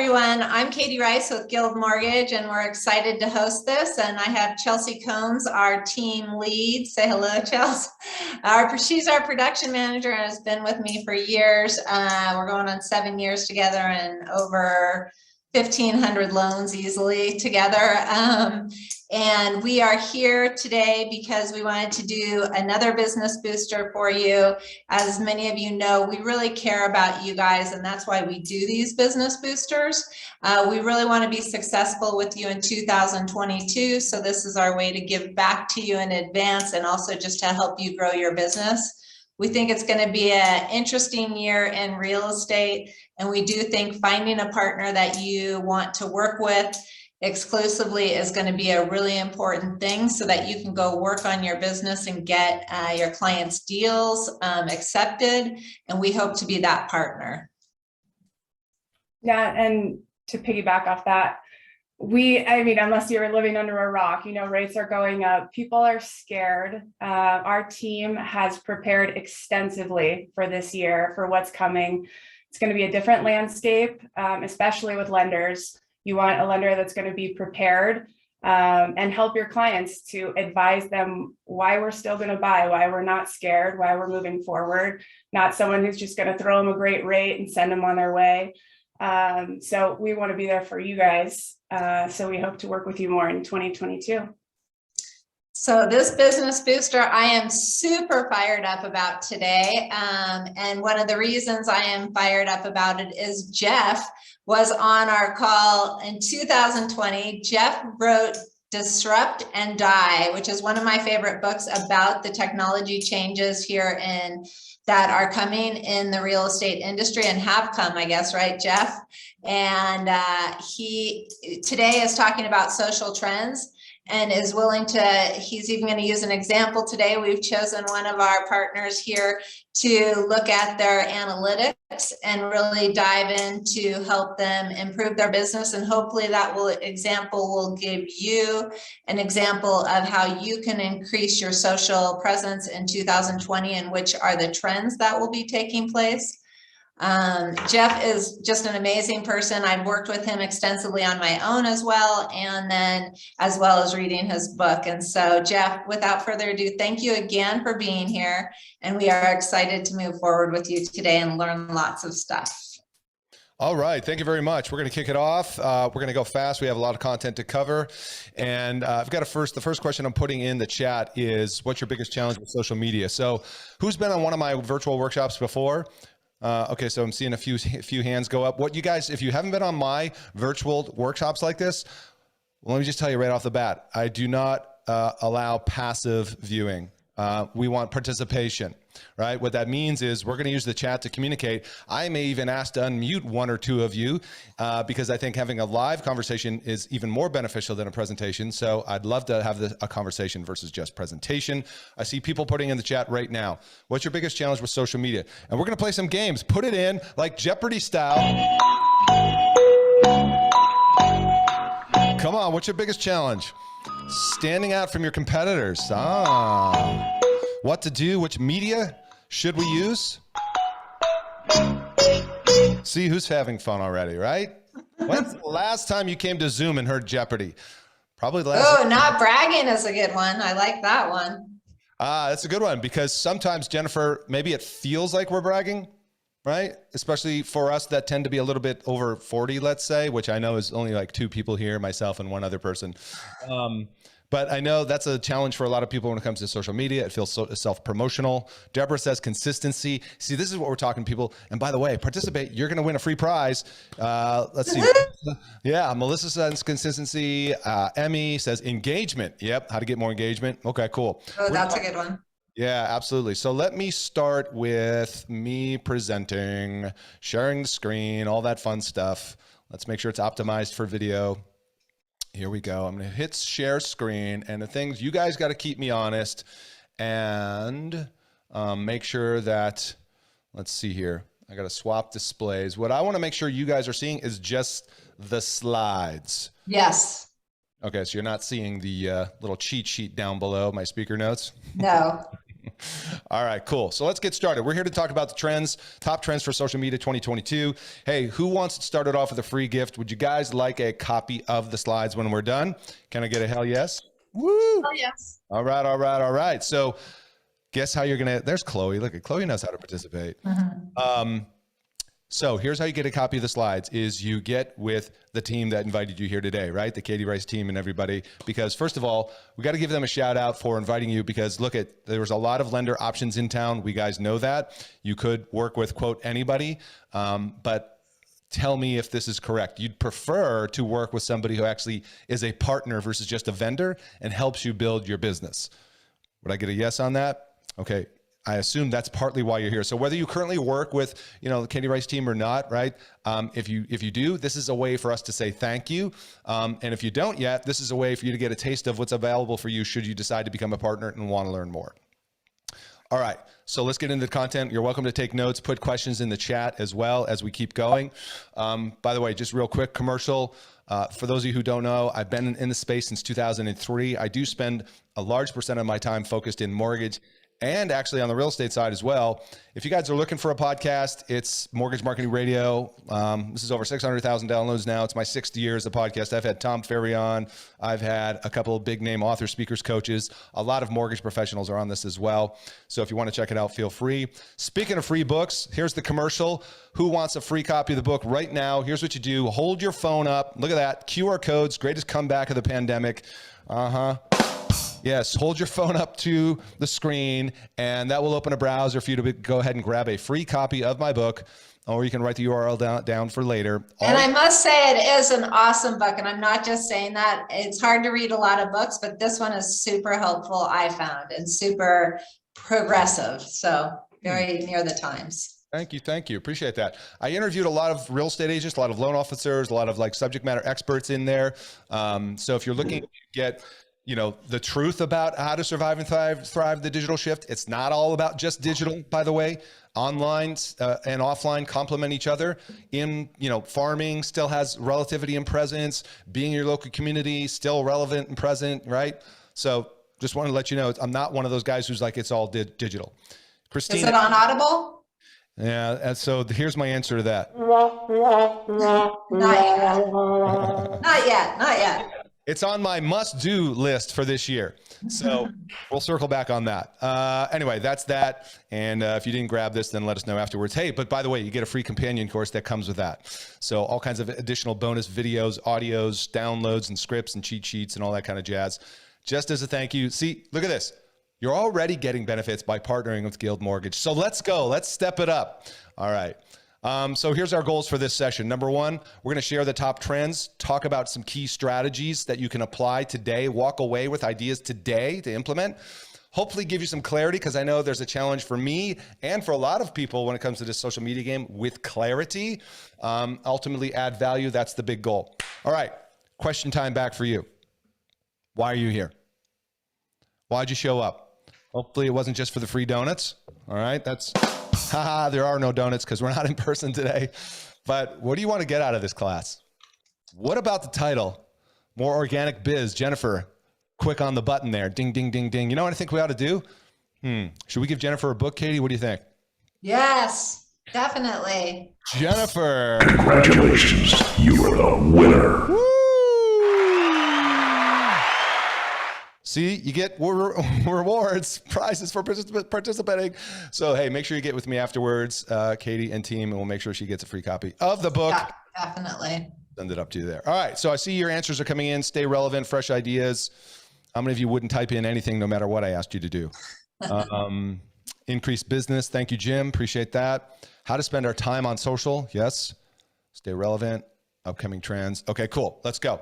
everyone. I'm Katie Rice with Guild Mortgage, and we're excited to host this. And I have Chelsea Combs, our team lead. Say hello, Chelsea. She's our production manager and has been with me for years. We're going on 7 years together and over 1,500 loans easily together. And we are here today because we wanted to do another business booster for you. As many of you know, we really care about you guys, and that's why we do these business boosters. We really want to be successful with you in 2022. So this is our way to give back to you in advance and also just to help you grow your business. We think it's going to be an interesting year in real estate. And we do think finding a partner that you want to work with exclusively is going to be a really important thing so that you can go work on your business and get your clients' deals accepted. And we hope to be that partner. Yeah, and to piggyback off that, unless you're living under a rock, rates are going up. People are scared. Our team has prepared extensively for this year, for what's coming. It's going to be a different landscape, especially with lenders. You want a lender that's going to be prepared and help your clients to advise them why we're still going to buy, why we're not scared, why we're moving forward, not someone who's just going to throw them a great rate and send them on their way. So we want to be there for you guys. So we hope to work with you more in 2022. So this business booster, I am super fired up about today. And one of the reasons I am fired up about it is Geoff was on our call in 2020. Geoff wrote Disrupt and Die, which is one of my favorite books about the technology changes here that are coming in the real estate industry and have come, I guess, right, Geoff? And he today is talking about social trends and is willing to, he's even going to use an example today. We've chosen one of our partners here to look at their analytics and really dive in to help them improve their business. And hopefully that example will give you an example of how you can increase your social presence in 2020 and which are the trends that will be taking place. Geoff is just an amazing person. I've worked with him extensively on my own as well, and then as well as reading his book. And so, Geoff, without further ado, thank you again for being here. And we are excited to move forward with you today and learn lots of stuff. All right. Thank you very much. We're going to kick it off. We're going to go fast. We have a lot of content to cover. And I've got the first question I'm putting in the chat is, what's your biggest challenge with social media? So who's been on one of my virtual workshops before? Okay, so I'm seeing a few hands go up. What you guys, if you haven't been on my virtual workshops like this, well, let me just tell you right off the bat, I do not allow passive viewing. We want participation, right? What that means is we're going to use the chat to communicate. I may even ask to unmute one or two of you because I think having a live conversation is even more beneficial than a presentation. So I'd love to have a conversation versus just presentation. I see people putting in the chat right now. What's your biggest challenge with social media? And we're going to play some games. Put it in like Jeopardy style. Come on, what's your biggest challenge? Standing out from your competitors. What to do? Which media should we use? See who's having fun already, right? When's the last time you came to Zoom and heard Jeopardy? Probably the last. Oh, not bragging is a good one. I like that one. That's a good one because sometimes, Jennifer, maybe it feels like we're bragging, right? Especially for us that tend to be a little bit over 40, let's say, which I know is only like 2 people here, myself and one other person. But I know that's a challenge for a lot of people when it comes to social media. It feels so self-promotional. Deborah says consistency. See, this is what we're talking to people. And by the way, participate. You're going to win a free prize. Let's see. Yeah, Melissa says consistency. Emmy says engagement. Yep, how to get more engagement. Okay, cool. Oh, that's a good one. Yeah, absolutely. So let me start with me presenting, sharing the screen, all that fun stuff. Let's make sure it's optimized for video. Here we go. I'm going to hit share screen, and the things you guys got to keep me honest and make sure that, let's see here. I got to swap displays. What I want to make sure you guys are seeing is just the slides. Yes. Okay. So you're not seeing the little cheat sheet down below my speaker notes. No. All right, cool. So let's get started. We're here to talk about the trends, top trends for social media 2022. Hey, who wants to start it off with a free gift? Would you guys like a copy of the slides when we're done? Can I get a hell yes? Woo! Oh, yes. All right, all right, all right. So guess how you're going to, there's Chloe. Look at Chloe knows how to participate. So here's how you get a copy of the slides is you get with the team that invited you here today, right? The Katie Rice team and everybody, because first of all, we got to give them a shout out for inviting you because look there was a lot of lender options in town. We guys know that you could work with quote anybody, but tell me if this is correct. You'd prefer to work with somebody who actually is a partner versus just a vendor and helps you build your business. Would I get a yes on that? Okay. I assume that's partly why you're here. So whether you currently work with, the Katie Rice team or not, right? If you do, this is a way for us to say thank you. And if you don't yet, this is a way for you to get a taste of what's available for you should you decide to become a partner and want to learn more. All right, so let's get into the content. You're welcome to take notes, put questions in the chat as well as we keep going. By the way, just real quick commercial. For those of you who don't know, I've been in the space since 2003. I do spend a large percent of my time focused in mortgage and actually on the real estate side as well. If you guys are looking for a podcast, it's Mortgage Marketing Radio. This is over 600,000 downloads now. It's my 6th year as a podcast. I've had Tom Ferry on. I've had a couple of big name authors, speakers, coaches. A lot of mortgage professionals are on this as well. So if you want to check it out, feel free. Speaking of free books, here's the commercial. Who wants a free copy of the book right now? Here's what you do. Hold your phone up. Look at that. QR codes, greatest comeback of the pandemic. Yes, hold your phone up to the screen and that will open a browser for you to go ahead and grab a free copy of my book, or you can write the URL down for later. And I must say it is an awesome book, and I'm not just saying that. It's hard to read a lot of books, but this one is super helpful, I found, and super progressive. So very near the times. Thank you. Thank you. Appreciate that. I interviewed a lot of real estate agents, a lot of loan officers, a lot of like subject matter experts in there. So if you're looking to get the truth about how to survive and thrive the digital shift. It's not all about just digital, by the way. Online and offline complement each other. Farming still has relativity and presence. Being in your local community, still relevant and present, right? So just want to let you know, I'm not one of those guys who's like, it's all digital. Christine. Is it on Audible? Yeah. And so here's my answer to that. Not yet. It's on my must-do list for this year. So we'll circle back on that. Anyway, that's that. And if you didn't grab this, then let us know afterwards. Hey, but by the way, you get a free companion course that comes with that. So all kinds of additional bonus videos, audios, downloads, and scripts and cheat sheets and all that kind of jazz. Just as a thank you. See, look at this. You're already getting benefits by partnering with Guild Mortgage. So let's go. Let's step it up. All right. So here's our goals for this session. Number one, we're going to share the top trends, talk about some key strategies that you can apply today, walk away with ideas today to implement, hopefully give you some clarity, because I know there's a challenge for me and for a lot of people when it comes to this social media game with clarity, ultimately add value. That's the big goal. All right. Question time back for you. Why are you here? Why'd you show up? Hopefully it wasn't just for the free donuts. All right. There are no donuts because we're not in person today. But what do you want to get out of this class? What about the title? More organic biz. Jennifer, quick on the button there. Ding, ding, ding, ding. You know what I think we ought to do? Should we give Jennifer a book, Katie? What do you think? Yes, definitely. Jennifer. Congratulations. You are the winner. Woo! See, you get rewards, prizes for participating. So, hey, make sure you get with me afterwards, Katie and team, and we'll make sure she gets a free copy of the book. Yeah, definitely. Send it up to you there. All right. So I see your answers are coming in. Stay relevant, fresh ideas. How many of you wouldn't type in anything no matter what I asked you to do? Increase business. Thank you, Jim. Appreciate that. How to spend our time on social. Yes. Stay relevant. Upcoming trends. Okay, cool. Let's go.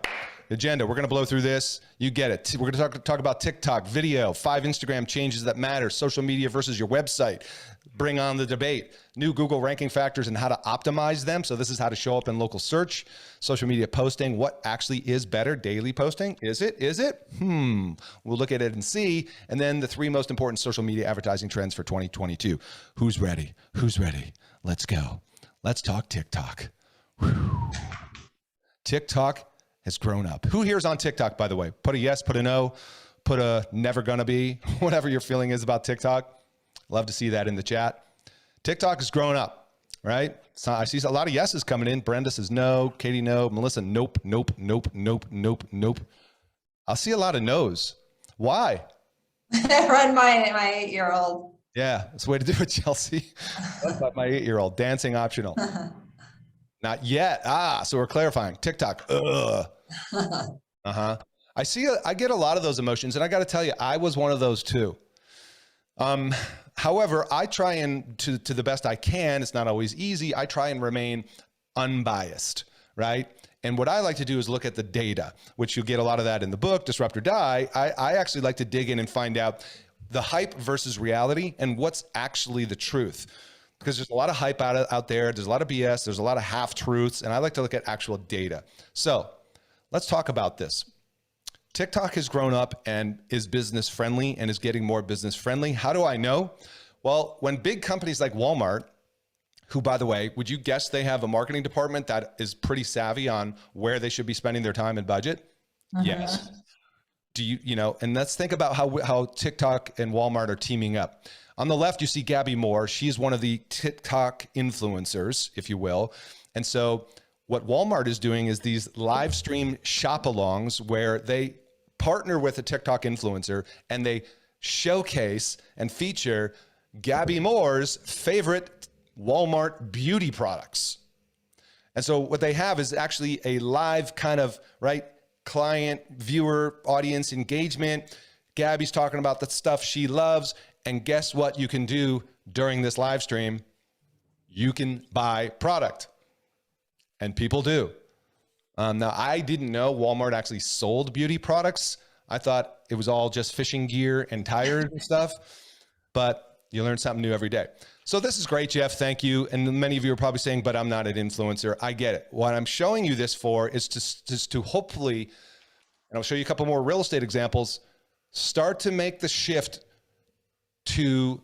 Agenda. We're going to blow through this. You get it. We're going to talk about TikTok, video, 5 Instagram changes that matter, social media versus your website. Bring on the debate. New Google ranking factors and how to optimize them. So this is how to show up in local search, social media posting. What actually is better? Daily posting. Is it? We'll look at it and see. And then the 3 most important social media advertising trends for 2022. Who's ready? Let's go. Let's talk TikTok. Whew. TikTok has grown up. Who here is on TikTok, by the way? Put a yes, put a no, put a never gonna be, whatever your feeling is about TikTok. Love to see that in the chat. TikTok is growing up, right? So I see a lot of yeses coming in. Brenda says no. Katie, no. Melissa, nope, nope, nope, nope, nope, nope. I'll see a lot of no's. Why? Run my 8-year-old. Yeah, that's the way to do it, Chelsea. Like my 8-year-old, dancing optional. Not yet. So we're clarifying. TikTok. Ugh. I get a lot of those emotions, and I got to tell you, I was one of those too. However, I try and to the best I can. It's not always easy. I try and remain unbiased, right? And what I like to do is look at the data, which you'll get a lot of that in the book, Disrupt or Die. I actually like to dig in and find out the hype versus reality and what's actually the truth. Because there's a lot of hype out there. There's a lot of BS. There's a lot of half truths. And I like to look at actual data. So let's talk about this. TikTok has grown up and is business friendly and is getting more business friendly. How do I know? Well, when big companies like Walmart, who, by the way, would you guess they have a marketing department that is pretty savvy on where they should be spending their time and budget? Yes. Do you know, and let's think about how TikTok and Walmart are teaming up. On the left, you see Gabby Moore. She's one of the TikTok influencers, if you will. And so what Walmart is doing is these live stream shop-alongs where they partner with a TikTok influencer and they showcase and feature Gabby Moore's favorite Walmart beauty products. And so what they have is actually a live kind of, right, client, viewer, audience engagement. Gabby's talking about the stuff she loves. And guess what you can do during this live stream? You can buy product. And people do. Now, I didn't know Walmart actually sold beauty products. I thought it was all just fishing gear and tires and stuff. But you learn something new every day. So this is great, Geoff. Thank you. And many of you are probably saying, but I'm not an influencer. I get it. What I'm showing you this for is just to hopefully, and I'll show you a couple more real estate examples, start to make the shift to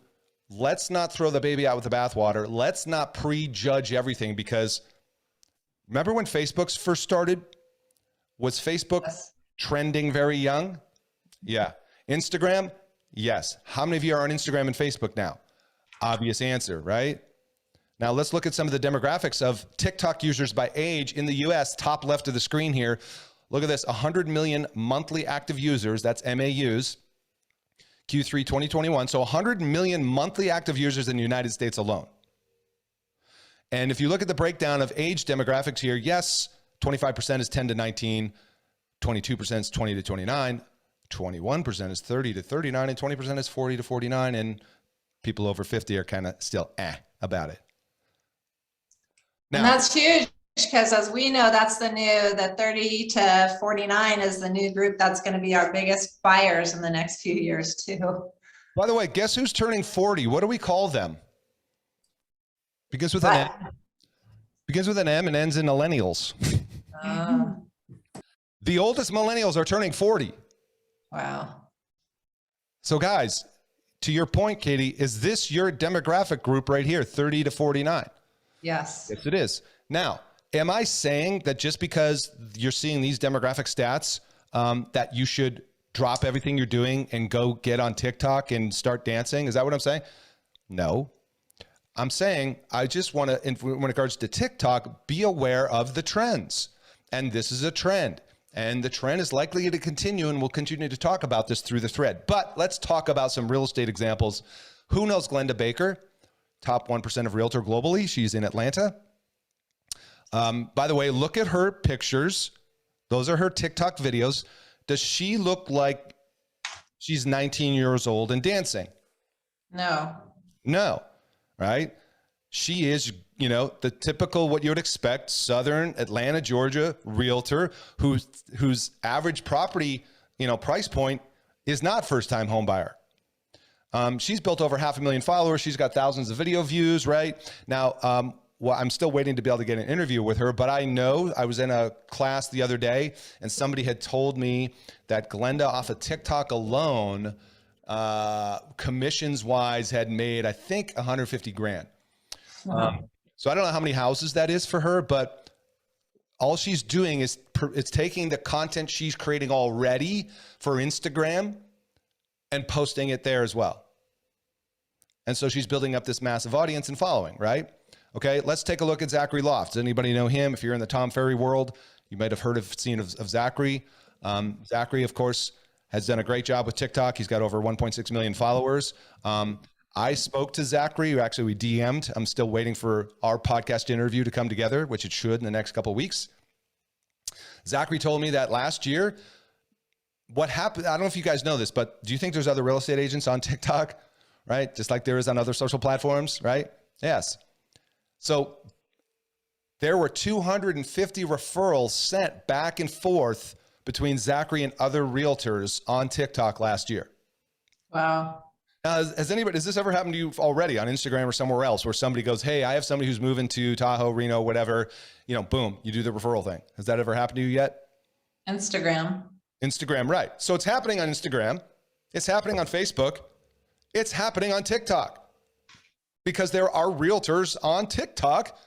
let's not throw the baby out with the bathwater. Let's not prejudge everything, because remember when Facebook's first started? Was Facebook trending very young? Yeah. Instagram? Yes. How many of you are on Instagram and Facebook now? Obvious answer, right? Now let's look at some of the demographics of TikTok users by age in the US, top left of the screen here. Look at this, 100 million monthly active users, that's MAUs, Q3 2021. So 100 million monthly active users in the United States alone. And if you look at the breakdown of age demographics here, yes, 25% is 10 to 19, 22% is 20 to 29, 21% is 30 to 39, and 20% is 40 to 49, and people over 50 are kind of still about it. Now, and that's huge, because as we know, that's the 30 to 49 is the new group that's going to be our biggest buyers in the next few years too. By the way, guess who's turning 40? What do we call them? Begins with an M. Begins with an M and ends in millennials. The oldest millennials are turning 40. Wow. So guys, to your point, Katie, is this your demographic group right here, 30 to 49? Yes. Yes, it is. Now, am I saying that just because you're seeing these demographic stats, that you should drop everything you're doing and go get on TikTok and start dancing? Is that what I'm saying? No. I'm saying I just want to, in regards to TikTok, be aware of the trends. And this is a trend. And the trend is likely to continue, and we'll continue to talk about this through the thread. But let's talk about some real estate examples. Who knows Glenda Baker? Top 1% of realtor globally. She's in Atlanta. By the way, look at her pictures. Those are her TikTok videos. Does she look like she's 19 years old and dancing? No. No, right? She is, you know, the typical, what you would expect, Southern Atlanta, Georgia realtor whose average property, you know, price point is not first-time home buyer. She's built over 500,000 followers. She's got thousands of video views, right? Now, well, I'm still waiting to be able to get an interview with her, but I know I was in a class the other day and somebody had told me that Glenda off of TikTok alone, commissions wise, had made, I think, 150 grand. So I don't know how many houses that is for her, but all she's doing is it's taking the content she's creating already for Instagram, and posting it there as well. And so she's building up this massive audience and following, right? Okay, let's take a look at Zachary Loft. Does anybody know him? If you're in the Tom Ferry world, you might have seen of Zachary. Zachary, of course, has done a great job with TikTok. He's got over 1.6 million followers. I spoke to Zachary, actually we DM'd. I'm still waiting for our podcast interview to come together, which it should in the next couple of weeks. Zachary told me that last year, what happened, I don't know if you guys know this, but do you think there's other real estate agents on TikTok, right? Just like there is on other social platforms, right? Yes. So there were 250 referrals sent back and forth between Zachary and other realtors on TikTok last year. Wow. Now, has this ever happened to you already on Instagram or somewhere else where somebody goes, hey, I have somebody who's moving to Tahoe, Reno, whatever, boom, you do the referral thing. Has that ever happened to you yet? Instagram, right. So it's happening on Instagram. It's happening on Facebook. It's happening on TikTok because there are realtors on TikTok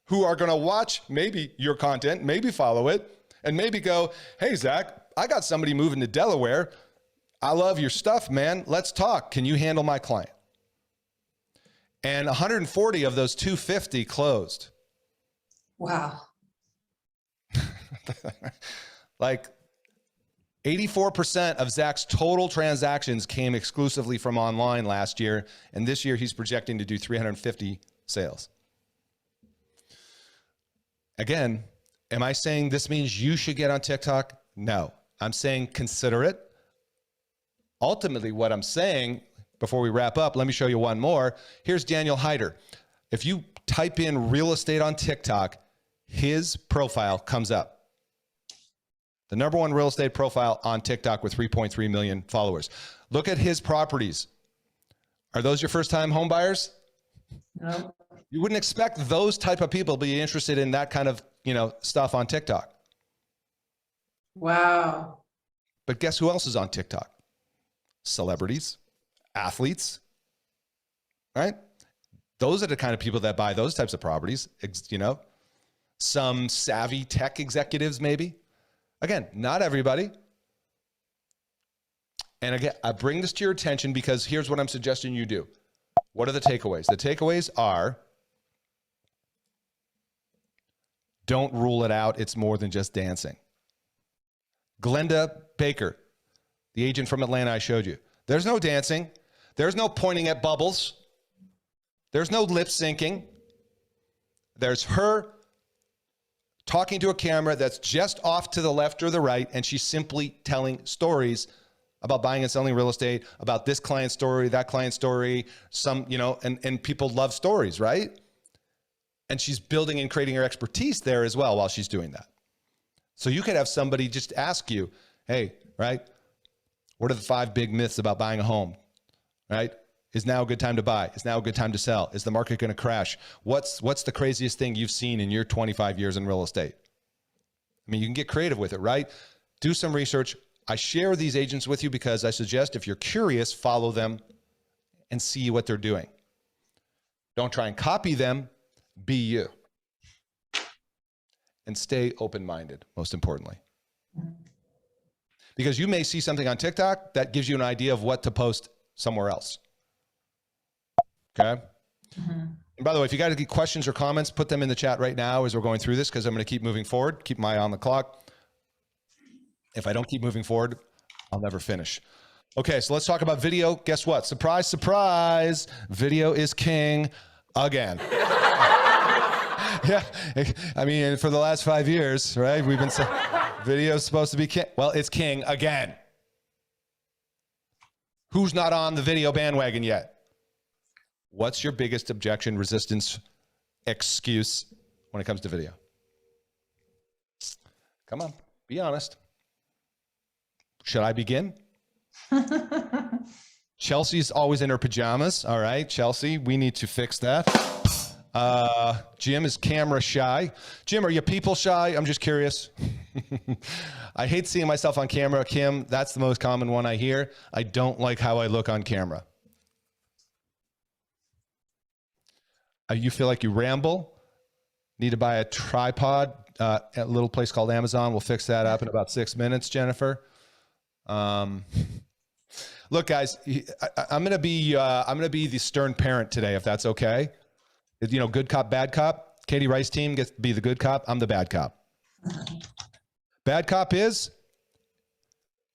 who are going to watch maybe your content, maybe follow it, and maybe go, hey, Zach, I got somebody moving to Delaware. I love your stuff, man. Let's talk. Can you handle my client? And 140 of those 250 closed. wow. Like 84% of Zach's total transactions came exclusively from online last year. And this year he's projecting to do 350 sales. Again, am I saying this means you should get on TikTok? No, I'm saying consider it. Ultimately, what I'm saying, before we wrap up, let me show you one more. Here's Daniel Hyder. If you type in real estate on TikTok, his profile comes up. The number one real estate profile on TikTok with 3.3 million followers. Look at his properties. Are those your first time home buyers? No. You wouldn't expect those type of people to be interested in that kind of, stuff on TikTok. Wow. But guess who else is on TikTok? Celebrities, athletes, right? Those are the kind of people that buy those types of properties, some savvy tech executives, maybe. Again, not everybody. And again, I bring this to your attention because here's what I'm suggesting you do. What are the takeaways? The takeaways are, don't rule it out. It's more than just dancing. Glenda Baker, the agent from Atlanta I showed you. There's no dancing. There's no pointing at bubbles. There's no lip syncing. There's her talking to a camera that's just off to the left or the right, and she's simply telling stories about buying and selling real estate, about this client story, that client story, and people love stories, right? And she's building and creating her expertise there as well while she's doing that. So you could have somebody just ask you, hey, right? What are the 5 big myths about buying a home, right? Is now a good time to buy? Is now a good time to sell? Is the market going to crash? What's the craziest thing you've seen in your 25 years in real estate? I mean, you can get creative with it, right? Do some research. I share these agents with you because I suggest if you're curious, follow them and see what they're doing. Don't try and copy them. Be you. And stay open-minded, most importantly. Because you may see something on TikTok that gives you an idea of what to post somewhere else. Okay? Mm-hmm. And by the way, if you guys get questions or comments, put them in the chat right now as we're going through this, because I'm going to keep moving forward, keep my eye on the clock. If I don't keep moving forward, I'll never finish. Okay, so let's talk about video. Guess what? Surprise, surprise. Video is king again. Yeah, I mean, for the last 5 years, right? We've been saying video's supposed to be king. Well, it's king again. Who's not on the video bandwagon yet? What's your biggest objection, resistance, excuse when it comes to video? Come on, be honest. Should I begin? Chelsea's always in her pajamas. All right, Chelsea, we need to fix that. Jim is camera shy. Jim, are you people shy? I'm just curious. I hate seeing myself on camera. Kim, that's the most common one I hear. I don't like how I look on camera. You feel like you ramble? Need to buy a tripod at a little place called Amazon. We'll fix that up in about 6 minutes, Jennifer. Look, guys, I'm gonna be the stern parent today, if that's okay. You know, good cop, bad cop. Katie Rice team gets to be the good cop. I'm the bad cop. Bad cop is,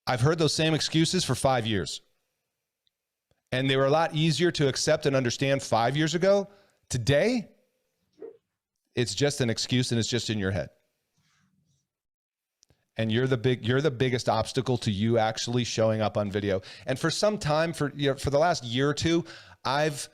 I've heard those same excuses for 5 years. And they were a lot easier to accept and understand 5 years ago. Today, it's just an excuse and it's just in your head. And you're the biggest obstacle to you actually showing up on video. And for some time, for the last year or two, I've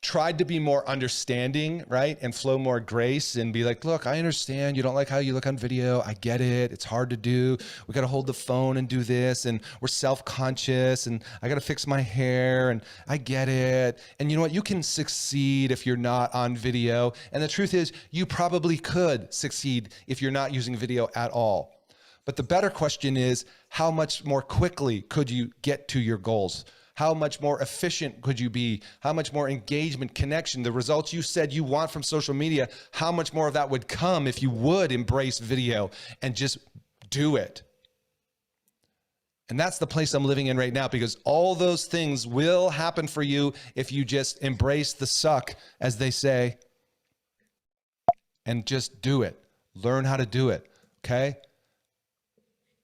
tried to be more understanding, right? And flow more grace and be like, look, I understand you don't like how you look on video. I get it. It's hard to do. We got to hold the phone and do this. And we're self-conscious and I got to fix my hair and I get it. And you know what? You can succeed if you're not on video. And the truth is you probably could succeed if you're not using video at all. But the better question is, how much more quickly could you get to your goals? How much more efficient could you be? How much more engagement, connection, the results you said you want from social media, how much more of that would come if you would embrace video and just do it? And that's the place I'm living in right now, because all those things will happen for you if you just embrace the suck, as they say, and just do it. Learn how to do it, okay?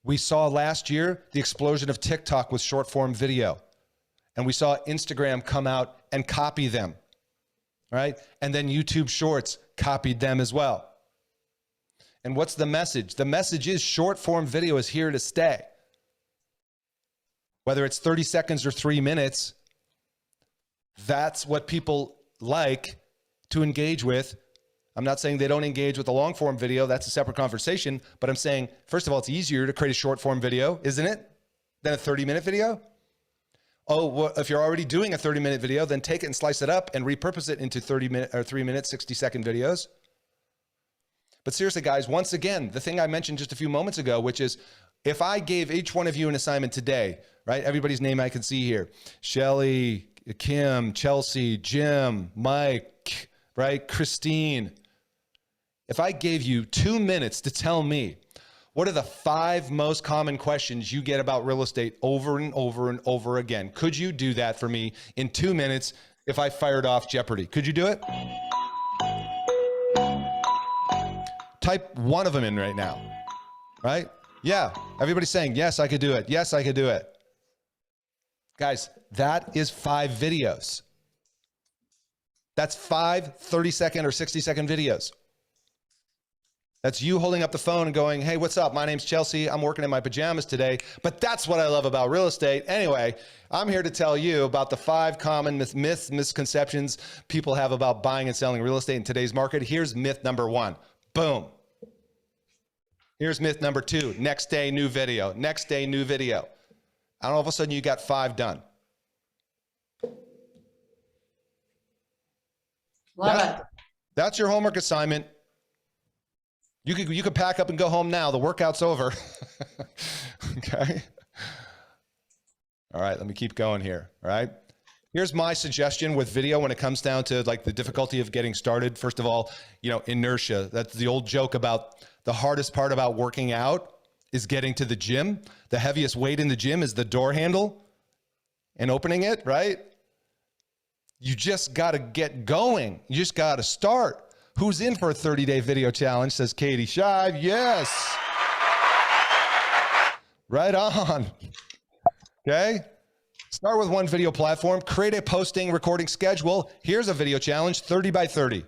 We saw last year the explosion of TikTok with short form video. And we saw Instagram come out and copy them, right? And then YouTube Shorts copied them as well. And what's the message? The message is short form video is here to stay. Whether it's 30 seconds or 3 minutes, that's what people like to engage with. I'm not saying they don't engage with the long form video. That's a separate conversation. But I'm saying, first of all, it's easier to create a short form video, isn't it, than a 30-minute video? Oh, well, if you're already doing a 30-minute video, then take it and slice it up and repurpose it into 30-minute or 3-minute, 60-second videos. But seriously, guys, once again, the thing I mentioned just a few moments ago, which is if I gave each one of you an assignment today, right? Everybody's name I can see here. Shelly, Kim, Chelsea, Jim, Mike, right? Christine. If I gave you 2 minutes to tell me, what are the 5 most common questions you get about real estate over and over and over again? Could you do that for me in 2 minutes if I fired off Jeopardy? Could you do it? Type one of them in right now, right? Yeah, everybody's saying, yes, I could do it. Yes, I could do it. Guys, that is 5 videos. That's 5 30-second or 60-second videos. That's you holding up the phone and going, hey, what's up? My name's Chelsea. I'm working in my pajamas today. But that's what I love about real estate. Anyway, I'm here to tell you about the 5 common myths, misconceptions people have about buying and selling real estate in today's market. Here's myth number 1. Boom. Here's myth number 2. Next day, new video. Next day, new video. And all of a sudden, you got 5 done. Love it. That's your homework assignment. You could pack up and go home now. The workout's over. Okay. All right, let me keep going here. All right. Here's my suggestion with video when it comes down to like the difficulty of getting started. First of all, inertia. That's the old joke about the hardest part about working out is getting to the gym. The heaviest weight in the gym is the door handle and opening it, right? You just got to get going. You just got to start. Who's in for a 30-day video challenge, says Katie Shive. Yes. Right on. Okay. Start with one video platform. Create a posting recording schedule. Here's a video challenge, 30 by 30.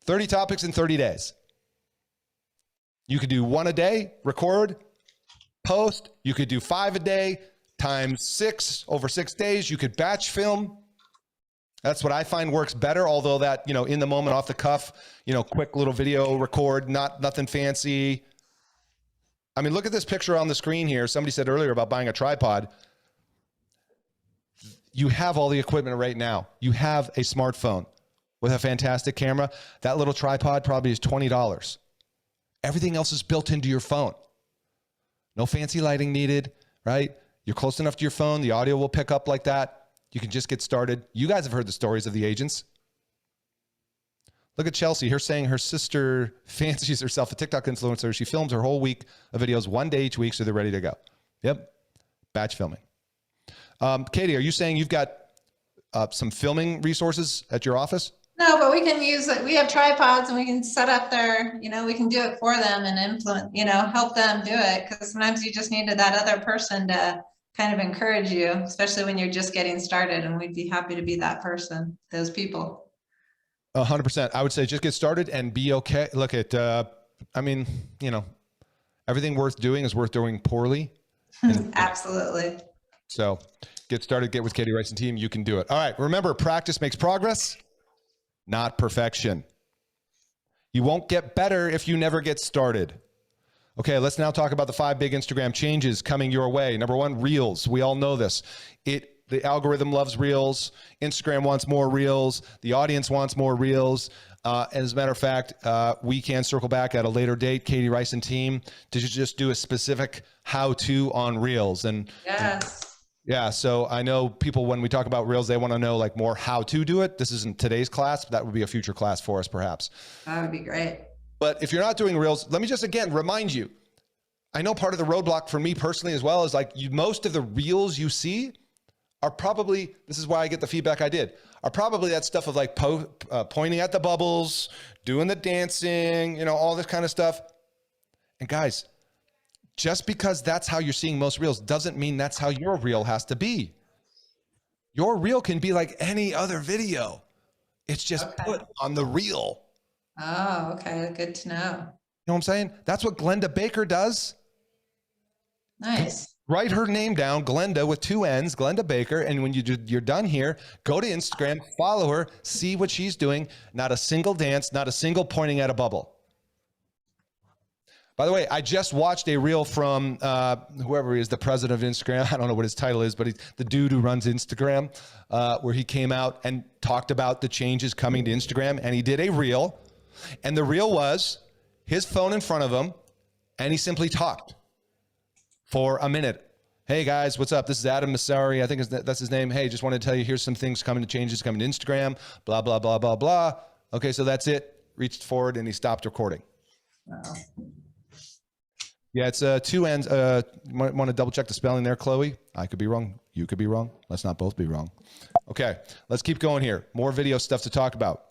30 topics in 30 days. You could do 1 a day, record, post. You could do 5 a day times 6 over 6 days. You could batch film. That's what I find works better, although that, in the moment, off the cuff, quick little video record, nothing fancy. I mean, look at this picture on the screen here. Somebody said earlier about buying a tripod. You have all the equipment right now. You have a smartphone with a fantastic camera. That little tripod probably is $20. Everything else is built into your phone. No fancy lighting needed, right? You're close enough to your phone. The audio will pick up like that. You can just get started. You guys have heard the stories of the agents. Look at Chelsea. Her saying her sister fancies herself a TikTok influencer. She films her whole week of videos 1 day each week so they're ready to go. Yep. Batch filming. Katie, are you saying you've got some filming resources at your office? No, but we can use it. We have tripods and we can set up their, we can do it for them and influence, help them do it. Because sometimes you just needed that other person to kind of encourage you, especially when you're just getting started. And we'd be happy to be that person, those people. 100%. I would say just get started and be okay. Look at, everything worth doing is worth doing poorly. Absolutely. So get started, get with Katie Rice and team. You can do it. All right. Remember, practice makes progress, not perfection. You won't get better if you never get started. Okay, let's now talk about the 5 big Instagram changes coming your way. Number 1, Reels. We all know this. The algorithm loves Reels. Instagram wants more Reels. The audience wants more Reels. As a matter of fact, we can circle back at a later date, Katie Rice and team, to just do a specific how-to on Reels. And yes. Yeah, so I know people, when we talk about Reels, they want to know like more how to do it. This isn't today's class, but that would be a future class for us perhaps. That would be great. But if you're not doing Reels, let me just again remind you, I know part of the roadblock for me personally as well is like most of the Reels you see are probably, this is why I get the feedback I did, are probably that stuff of like pointing at the bubbles, doing the dancing, all this kind of stuff. And guys, just because that's how you're seeing most Reels doesn't mean that's how your Reel has to be. Your Reel can be like any other video. It's just put on the Reel. Oh, okay. Good to know. You know what I'm saying? That's what Glenda Baker does. Nice. Write her name down, Glenda with 2 N's, Glenda Baker. And when you're done here, go to Instagram, follow her, see what she's doing. Not a single dance, not a single pointing at a bubble. By the way, I just watched a Reel from whoever he is, the president of Instagram. I don't know what his title is, but he's the dude who runs Instagram, where he came out and talked about the changes coming to Instagram. And he did a Reel. And the Reel was his phone in front of him, and he simply talked for a minute. Hey guys, what's up? This is Adam Massari. I think that's his name. Hey, just wanted to tell you, here's some things coming to changes coming to Instagram, blah, blah, blah, blah, blah. Okay, so that's it. Reached forward and he stopped recording. Wow. Yeah, it's 2 N's. Want to double check the spelling there, Chloe? I could be wrong. You could be wrong. Let's not both be wrong. Okay, let's keep going here. More video stuff to talk about.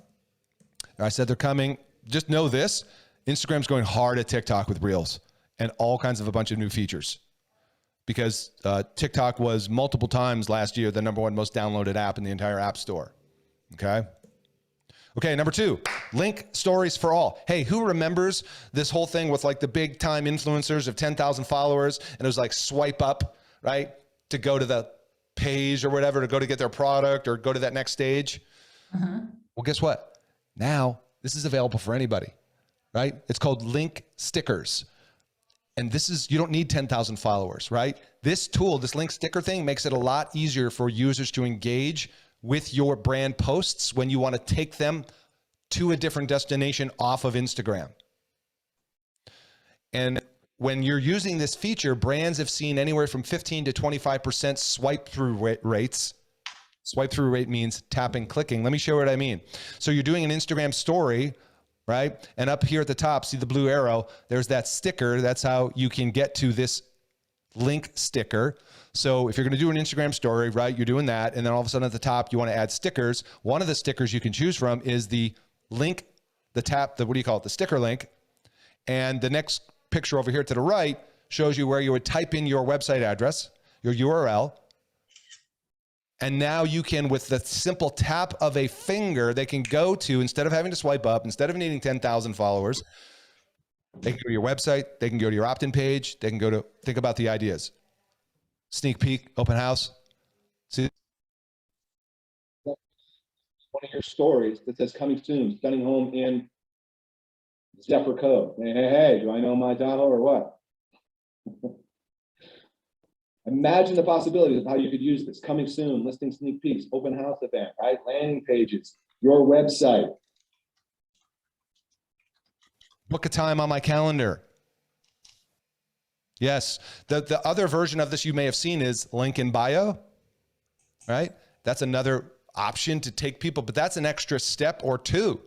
I said they're coming. Just know this. Instagram's going hard at TikTok with Reels and all kinds of a bunch of new features. Because TikTok was multiple times last year the #1 most downloaded app in the entire App Store. Okay, number 2, link stories for all. Hey, who remembers this whole thing with like the big time influencers of 10,000 followers and it was like swipe up, right? To go to the page or whatever, to go to get their product or go to that next stage. Well, guess what? Now this is available for anybody, right? It's called link stickers. And this is, you don't need 10,000 followers, right? This tool, this link sticker thing makes it a lot easier for users to engage with your brand posts when you want to take them to a different destination off of Instagram. And when you're using this feature, brands have seen anywhere from 15 to 25% swipe through rates. Swipe through rate means tapping, clicking. Let me show you what I mean. So you're doing an Instagram story, right? And up here at the top, see the blue arrow, there's that sticker. That's how you can get to this link sticker. So if you're going to do an Instagram story, right, you're doing that. And then all of a sudden at the top, you want to add stickers. One of the stickers you can choose from is the link, what do you call it? The sticker link. And the next picture over here to the right shows you where you would type in your website address, your URL. And now you can, with the simple tap of a finger, they can go to, instead of having to swipe up, instead of needing 10,000 followers, they can go to your website, they can go to your opt-in page, they can go to, think about the ideas. Sneak peek, open house. See one of your stories that says coming soon, sending home in Zimpfer code. Hey, do I know my Donald or what? Imagine the possibilities of how you could use this. Coming soon, listing sneak peeks, open house event, right? Landing pages, your website. Book a time on my calendar. Yes, the other version of this you may have seen is link in bio, right? That's another option to take people, but that's an extra step or 2.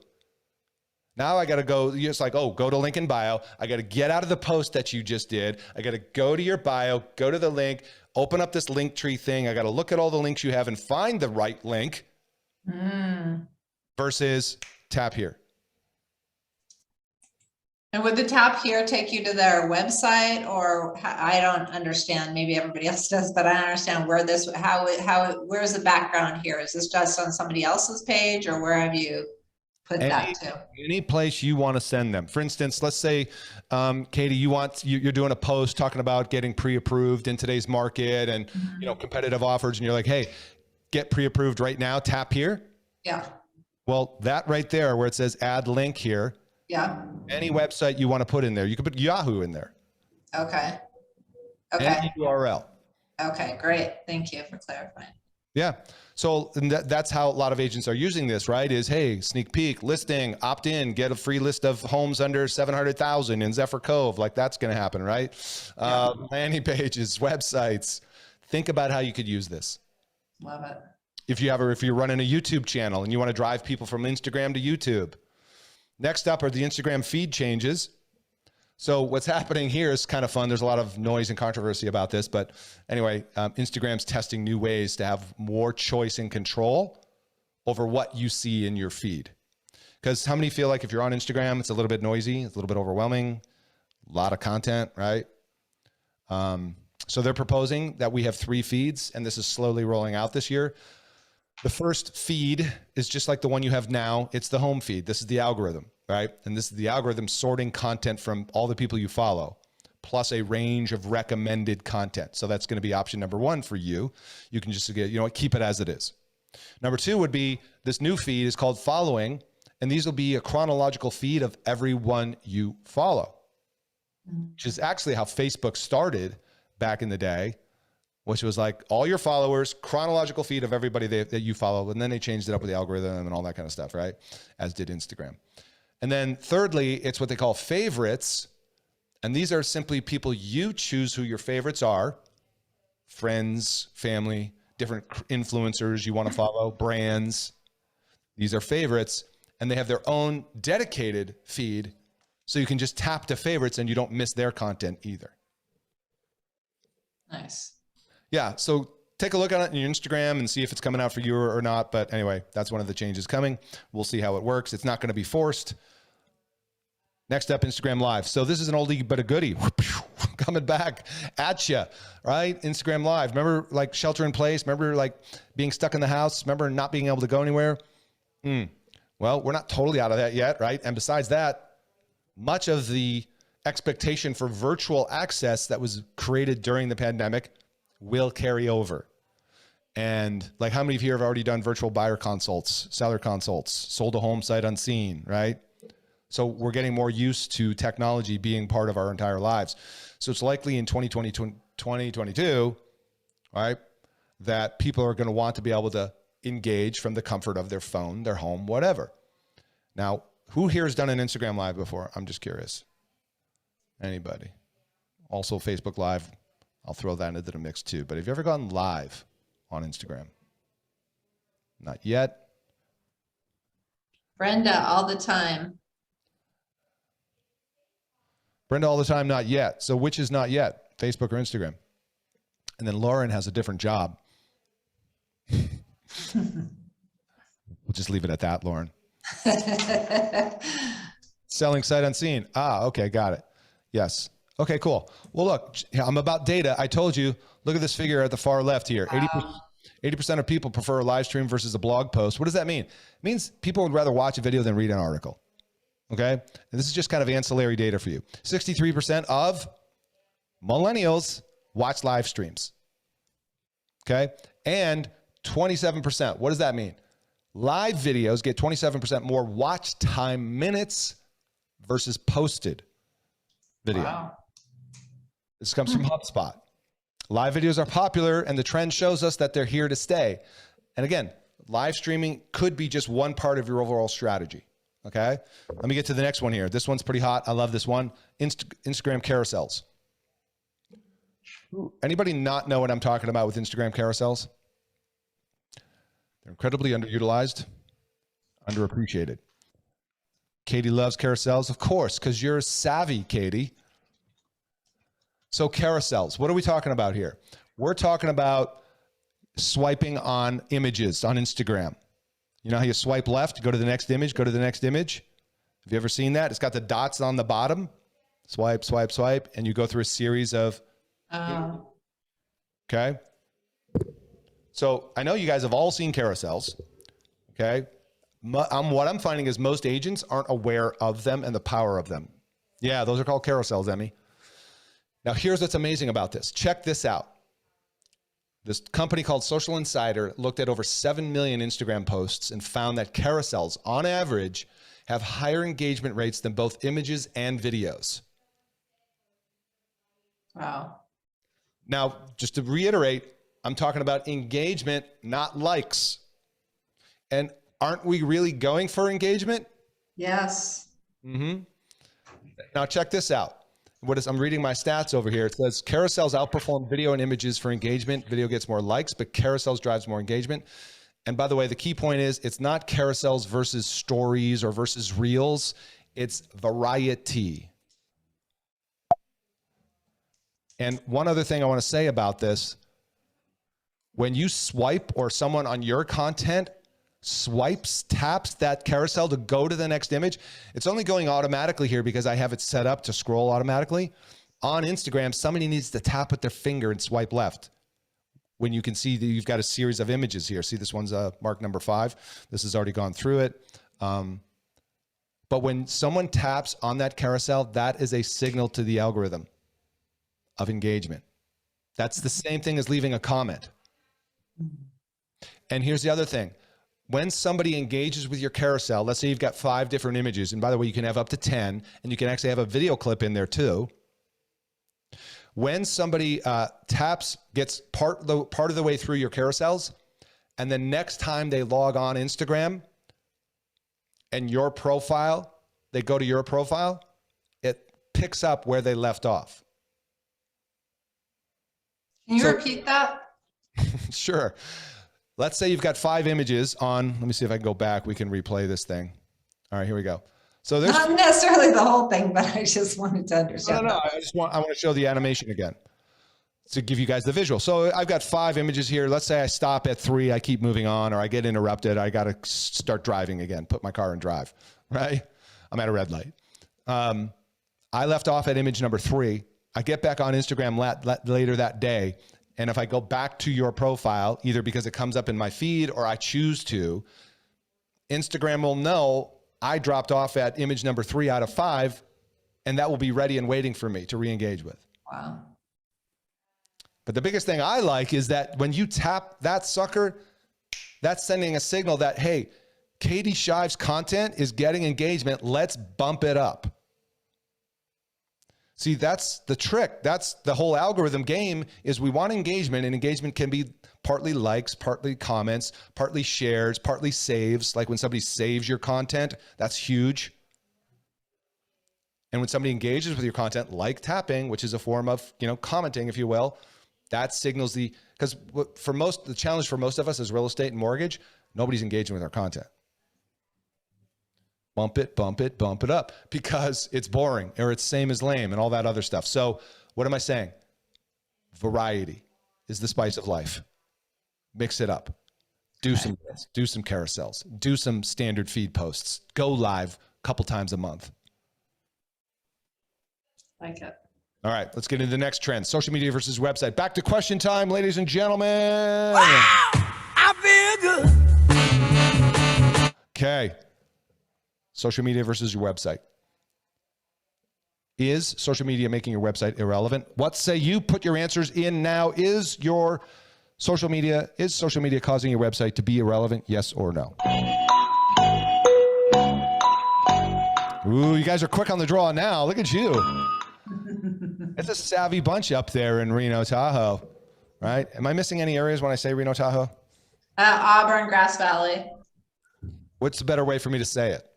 Now I got to go, it's like, oh, go to link in bio. I got to get out of the post that you just did. I got to go to your bio, go to the link, open up this link tree thing. I got to look at all the links you have and find the right link versus tap here. And would the tap here take you to their website, or I don't understand, maybe everybody else does, but I don't understand where this, where's the background here? Is this just on somebody else's page, or where have you put that to? Any place you want to send them. For instance, let's say, Katie, you're doing a post talking about getting pre-approved in today's market and, you know, competitive offers. And you're like, hey, get pre-approved right now, tap here. Yeah. Well, that right there where it says add link here. Yeah. Any website you want to put in there, you can put Yahoo in there. Okay. Any URL. Okay, great. Thank you for clarifying. Yeah. So that's how a lot of agents are using this, right? Is, hey, sneak peek, listing, opt in, get a free list of homes under 700,000 in Zimpfer Cove. Like that's going to happen, right? Landing pages, websites. Think about how you could use this. Love it. If you're running a YouTube channel and you want to drive people from Instagram to YouTube. Next up are the Instagram feed changes. So what's happening here is kind of fun. There's a lot of noise and controversy about this, but anyway, Instagram's testing new ways to have more choice and control over what you see in your feed. Because how many feel like if you're on Instagram, it's a little bit noisy, it's a little bit overwhelming, a lot of content, right? So they're proposing that we have 3 feeds, and this is slowly rolling out this year. The first feed is just like the one you have now. It's the home feed. This is the algorithm, right? And this is the algorithm sorting content from all the people you follow, plus a range of recommended content. So that's going to be option number 1 for you. You can just get, keep it as it is. Number 2 would be this new feed is called following. And these will be a chronological feed of everyone you follow, which is actually how Facebook started back in the day, which was like all your followers, chronological feed of everybody that you follow. And then they changed it up with the algorithm and all that kind of stuff, right? As did Instagram. And then thirdly, it's what they call favorites. And these are simply people you choose who your favorites are. Friends, family, different influencers you want to follow, brands. These are favorites. And they have their own dedicated feed. So you can just tap to favorites and you don't miss their content either. Nice. Yeah, so take a look at it on your Instagram and see if it's coming out for you or not. But anyway, that's one of the changes coming. We'll see how it works. It's not going to be forced. Next up, Instagram Live. So this is an oldie but a goodie. Coming back at you, right? Instagram Live. Remember like shelter in place? Remember like being stuck in the house? Remember not being able to go anywhere? Well, we're not totally out of that yet, right? And besides that, much of the expectation for virtual access that was created during the pandemic will carry over. And like how many of you have already done virtual buyer consults, seller consults, sold a home sight unseen, right? So we're getting more used to technology being part of our entire lives. So it's likely in 2022, right, that people are going to want to be able to engage from the comfort of their phone, their home, whatever. Now, who here has done an Instagram Live before? I'm just curious. Anybody? Also Facebook Live. I'll throw that into the mix too. But have you ever gone live on Instagram? Not yet. Brenda, all the time. Brenda, all the time, not yet. So which is not yet? Facebook or Instagram? And then Lauren has a different job. We'll just leave it at that, Lauren. Selling sight unseen. Okay, got it. Yes. Okay, cool. Well, look, I'm about data. I told you, look at this figure at the far left here. Wow. 80% of people prefer a live stream versus a blog post. What does that mean? It means people would rather watch a video than read an article. Okay. And this is just kind of ancillary data for you. 63% of millennials watch live streams. Okay. And 27%. What does that mean? Live videos get 27% more watch time minutes versus posted video. Wow. This comes from HubSpot. Live videos are popular and the trend shows us that they're here to stay. And again, live streaming could be just one part of your overall strategy. Okay. Let me get to the next one here. This one's pretty hot. I love this one. Instagram carousels. Anybody not know what I'm talking about with Instagram carousels? They're incredibly underutilized, underappreciated. Katie loves carousels, of course, because you're savvy, Katie. So carousels, what are we talking about here? We're talking about swiping on images on Instagram. You know how you swipe left, go to the next image, go to the next image? Have you ever seen that? It's got the dots on the bottom. Swipe, swipe, swipe, and you go through a series of, okay? So I know you guys have all seen carousels, okay? What I'm finding is most agents aren't aware of them and the power of them. Yeah, those are called carousels, Emmy. Now, here's what's amazing about this. Check this out. This company called Social Insider looked at over 7 million Instagram posts and found that carousels, on average, have higher engagement rates than both images and videos. Wow. Now, just to reiterate, I'm talking about engagement, not likes. And aren't we really going for engagement? Yes. Mm-hmm. Now, check this out. I'm reading my stats over here. It says carousels outperform video and images for engagement. Video gets more likes, but carousels drives more engagement. And by the way, the key point is it's not carousels versus stories or versus reels. It's variety. And one other thing I want to say about this, when you swipe or someone on your content taps that carousel to go to the next image, it's only going automatically here because I have it set up to scroll automatically. On Instagram, somebody needs to tap with their finger and swipe left. When you can see that you've got a series of images here. See, this one's mark number 5. This has already gone through it. But when someone taps on that carousel, that is a signal to the algorithm of engagement. That's the same thing as leaving a comment. And here's the other thing. When somebody engages with your carousel, let's say you've got 5 different images, and by the way, you can have up to 10, and you can actually have a video clip in there too. When somebody gets part of the way through your carousels, and the next time they log on Instagram and your profile, they go to your profile, it picks up where they left off. Can you repeat that? Sure. Let's say you've got 5 images on, let me see if I can go back. We can replay this thing. All right, here we go. So there's not necessarily the whole thing, but I just wanted to understand. No, I want to show the animation again to give you guys the visual. So I've got 5 images here. Let's say I stop at 3, I keep moving on, or I get interrupted. I got to start driving again, put my car in drive, right? I'm at a red light. I left off at image number 3. I get back on Instagram later that day. And if I go back to your profile, either because it comes up in my feed or I choose to, Instagram will know I dropped off at image number 3 out of 5, and that will be ready and waiting for me to re-engage with. Wow. But the biggest thing I like is that when you tap that sucker, that's sending a signal that, hey, Katie Shive's content is getting engagement. Let's bump it up. See, that's the trick. That's the whole algorithm game is we want engagement, and engagement can be partly likes, partly comments, partly shares, partly saves. Like when somebody saves your content, that's huge. And when somebody engages with your content, like tapping, which is a form of, commenting, if you will, that signals because the challenge for most of us is real estate and mortgage, nobody's engaging with our content. Bump it, bump it, bump it up because it's boring or it's same as lame and all that other stuff. So what am I saying? Variety is the spice of life. Mix it up. Do some carousels. Do some standard feed posts. Go live a couple times a month. Like it. All right, let's get into the next trend. Social media versus website. Back to question time, ladies and gentlemen. Wow, I feel good. Okay. Social media versus your website. Is social media making your website irrelevant? What say you? Put your answers in now. Is social media causing your website to be irrelevant? Yes or no? Ooh, you guys are quick on the draw now. Look at you. It's a savvy bunch up there in Reno Tahoe, right? Am I missing any areas when I say Reno Tahoe? Auburn, Grass Valley. What's the better way for me to say it?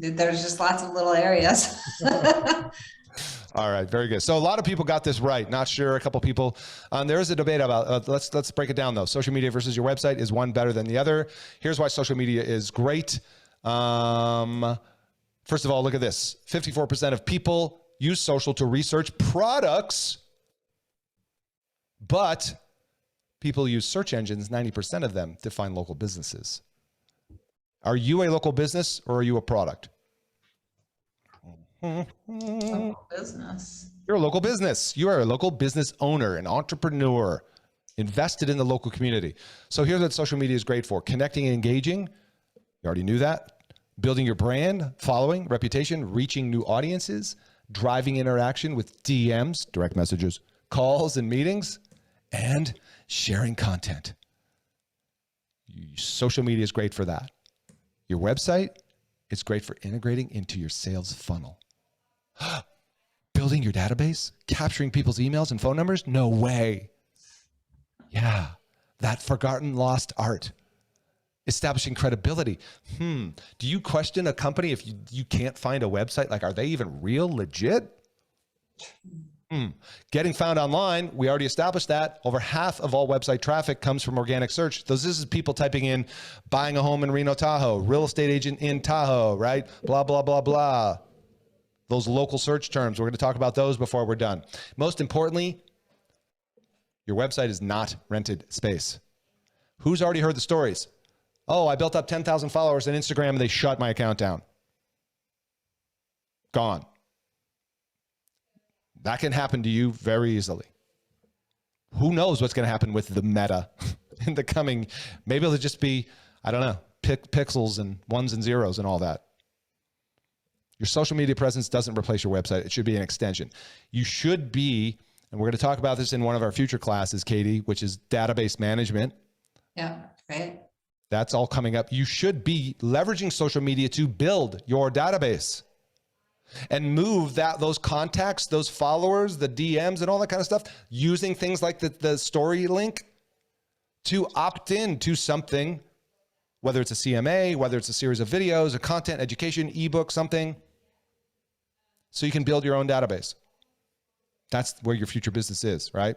There's just lots of little areas. All right, very good. So a lot of people got this right. Not sure. A couple people. There is a debate about. Let's break it down though. Social media versus your website, is one better than the other? Here's why social media is great. First of all, look at this. 54% of people use social to research products, but people use search engines, 90% of them, to find local businesses. Are you a local business or are you a product? Local business. You're a local business. You are a local business owner, an entrepreneur, invested in the local community. So here's what social media is great for: connecting and engaging. You already knew that. Building your brand, following, reputation, reaching new audiences, driving interaction with DMs, direct messages, calls and meetings, and sharing content. Social media is great for that. Your website, it's great for integrating into your sales funnel. Building your database, capturing people's emails and phone numbers? No way. Yeah, that forgotten lost art. Establishing credibility. Do you question a company if you can't find a website? Like, are they even real, legit? Getting found online, we already established that. Over half of all website traffic comes from organic search. This is people typing in buying a home in Reno, Tahoe, real estate agent in Tahoe, right? Blah, blah, blah, blah. Those local search terms, we're going to talk about those before we're done. Most importantly, your website is not rented space. Who's already heard the stories? Oh, I built up 10,000 followers on Instagram and they shut my account down. Gone. That can happen to you very easily. Who knows what's going to happen with the meta in the coming, maybe it'll just be, I don't know, pixels and ones and zeros and all that. Your social media presence doesn't replace your website. It should be an extension. You should be, and we're going to talk about this in one of our future classes, Katie, which is database management. Yeah, right. That's all coming up. You should be leveraging social media to build your database and move those contacts, those followers, the DMs and all that kind of stuff, using things like the story link to opt in to something, whether it's a CMA, whether it's a series of videos, a content, education, ebook, something, so you can build your own database. That's where your future business is, right?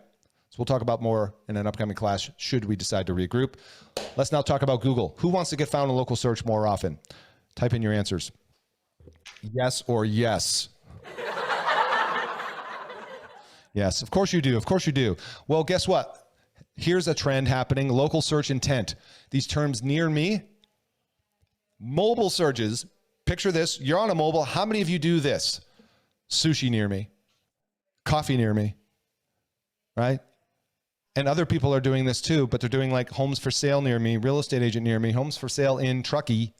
So we'll talk about more in an upcoming class should we decide to regroup. Let's now talk about Google. Who wants to get found in local search more often? Type in your answers. Yes or yes. Yes, of course you do. Of course you do. Well, guess what? Here's a trend happening. Local search intent. These terms near me. Mobile searches. Picture this. You're on a mobile. How many of you do this? Sushi near me. Coffee near me. Right? And other people are doing this too, but they're doing like homes for sale near me, real estate agent near me, homes for sale in Truckee.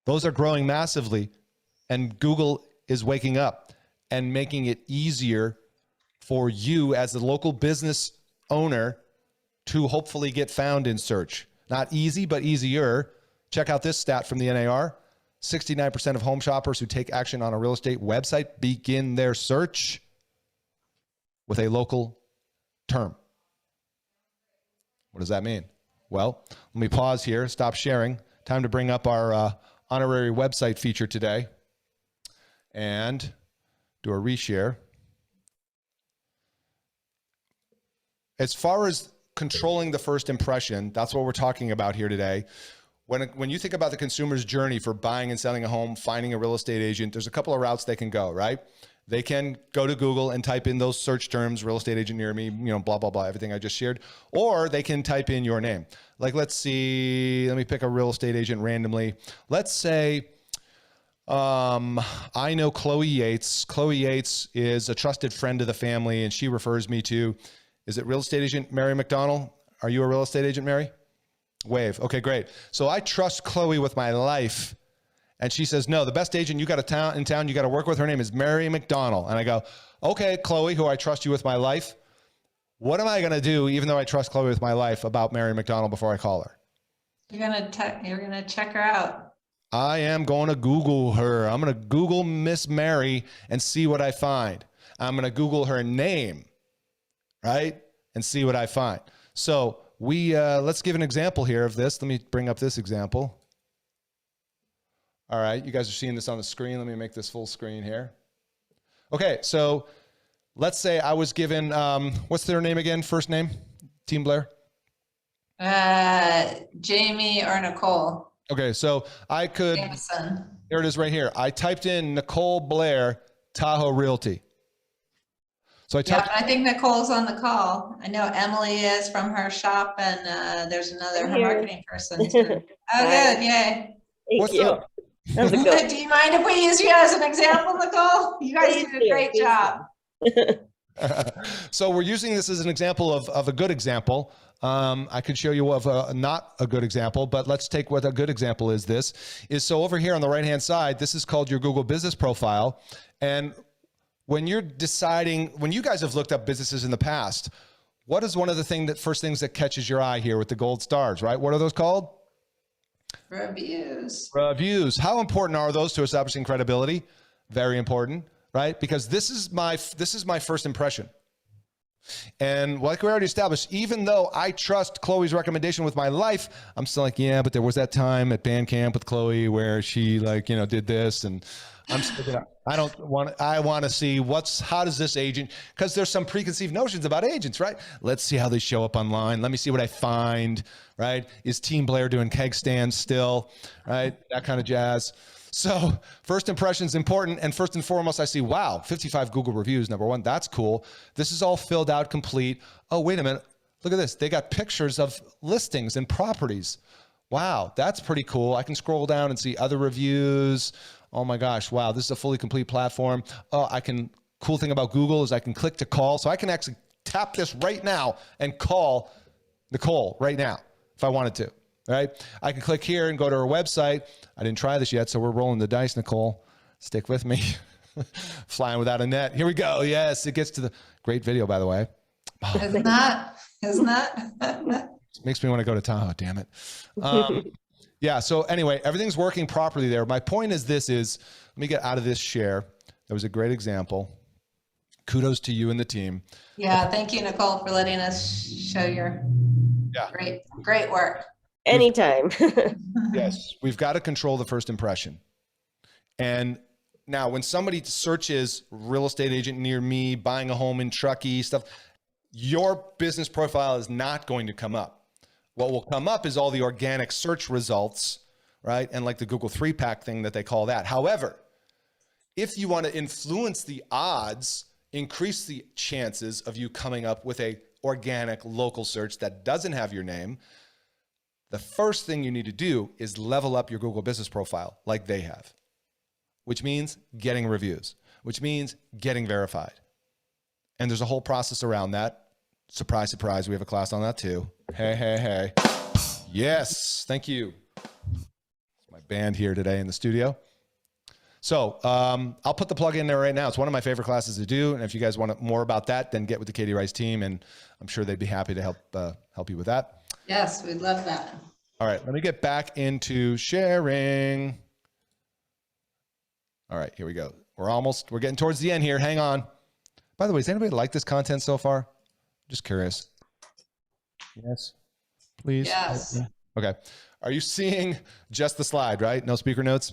Those are growing massively, and Google is waking up and making it easier for you as a local business owner to hopefully get found in search. Not easy, but easier. Check out this stat from the NAR. 69% of home shoppers who take action on a real estate website begin their search with a local term. What does that mean? Well, let me pause here, stop sharing. Time to bring up our honorary website feature today and do a reshare. As far as controlling the first impression, that's what we're talking about here today. When you think about the consumer's journey for buying and selling a home, finding a real estate agent, there's a couple of routes they can go, right? They can go to Google and type in those search terms, real estate agent near me, blah, blah, blah, everything I just shared. Or they can type in your name. Like, let's see, let me pick a real estate agent randomly. Let's say, I know Chloe Yates. Chloe Yates is a trusted friend of the family, and she refers me to, is it real estate agent Mary McDonald? Are you a real estate agent, Mary? Wave. Okay, great. So I trust Chloe with my life. And she says, no, the best agent you got in town, you got to work with, her name is Mary McDonald. And I go, okay, Chloe, who I trust you with my life. What am I going to do, even though I trust Chloe with my life, about Mary McDonald before I call her? You're gonna check her out. I am going to Google her. I'm going to Google Miss Mary and see what I find. I'm going to Google her name, right? And see what I find. So let's give an example here of this. Let me bring up this example. All right, you guys are seeing this on the screen. Let me make this full screen here. Okay, so let's say I was given, what's their name again? First name? Team Blair? Jamie or Nicole. Okay, so I could, Jameson. there it is right here. I typed in Nicole Blair, Tahoe Realty. So I Yeah, typed, I think Nicole's on the call. I know Emily is from her shop, and there's another, I'm her here. marketing person too. Oh, Hi. good, yay. Thank What's you. up? How's it going? Do you mind if we use you as an example, Nicole? You guys Please do a do, great please job. So we're using this as an example of a good example. I could show you of a not a good example, but let's take what a good example is. So over here on the right-hand side, this is called your Google Business Profile. And when you're deciding, when you guys have looked up businesses in the past, what is one of the first things that catches your eye here with the gold stars, right? What are those called? Reviews. Reviews. How important are those to establishing credibility? Very important, right? Because this is my first impression. And like we already established, even though I trust Chloe's recommendation with my life, I'm still like, yeah, but there was that time at band camp with Chloe where she did this, and I'm still I want to see how does this agent, because there's some preconceived notions about agents, right? Let's see how they show up online. Let me see what I find, right? Is Team Blair doing keg stands still, right? That kind of jazz. So first impression is important. And first and foremost, I see, wow, 55 Google reviews, number one. That's cool. This is all filled out, complete. Oh, wait a minute. Look at this. They got pictures of listings and properties. Wow, that's pretty cool. I can scroll down and see other reviews. Oh my gosh, wow, this is a fully complete platform. Cool thing about Google is I can click to call. So I can actually tap this right now and call Nicole right now if I wanted to. Right? I can click here and go to her website. I didn't try this yet, so we're rolling the dice, Nicole. Stick with me. Flying without a net. Here we go. Yes, it gets to the great video, by the way. Isn't that? Makes me want to go to Tahoe, damn it. Yeah, so anyway, everything's working properly there. My point is let me get out of this share. That was a great example. Kudos to you and the team. Yeah, thank you, Nicole, for letting us show your great work. Anytime. Yes, we've got to control the first impression. And now when somebody searches real estate agent near me, buying a home in Truckee, stuff, your business profile is not going to come up. What will come up is all the organic search results, right? And like the Google 3-pack thing that they call that. However, if you want to influence the odds, increase the chances of you coming up with a organic local search that doesn't have your name, the first thing you need to do is level up your Google business profile like they have, which means getting reviews, which means getting verified. And there's a whole process around that. Surprise, surprise. We have a class on that too. Hey. Yes. Thank you. It's my band here today in the studio. So I'll put the plug in there right now. It's one of my favorite classes to do. And if you guys want more about that, then get with the Katie Rice team. And I'm sure they'd be happy to help you with that. Yes, we'd love that. All right, let me get back into sharing. All right, here we go. We're getting towards the end here. Hang on. By the way, does anybody like this content so far? Just curious. Yes, please. Yes. Okay. Are you seeing just the slide, right? No speaker notes?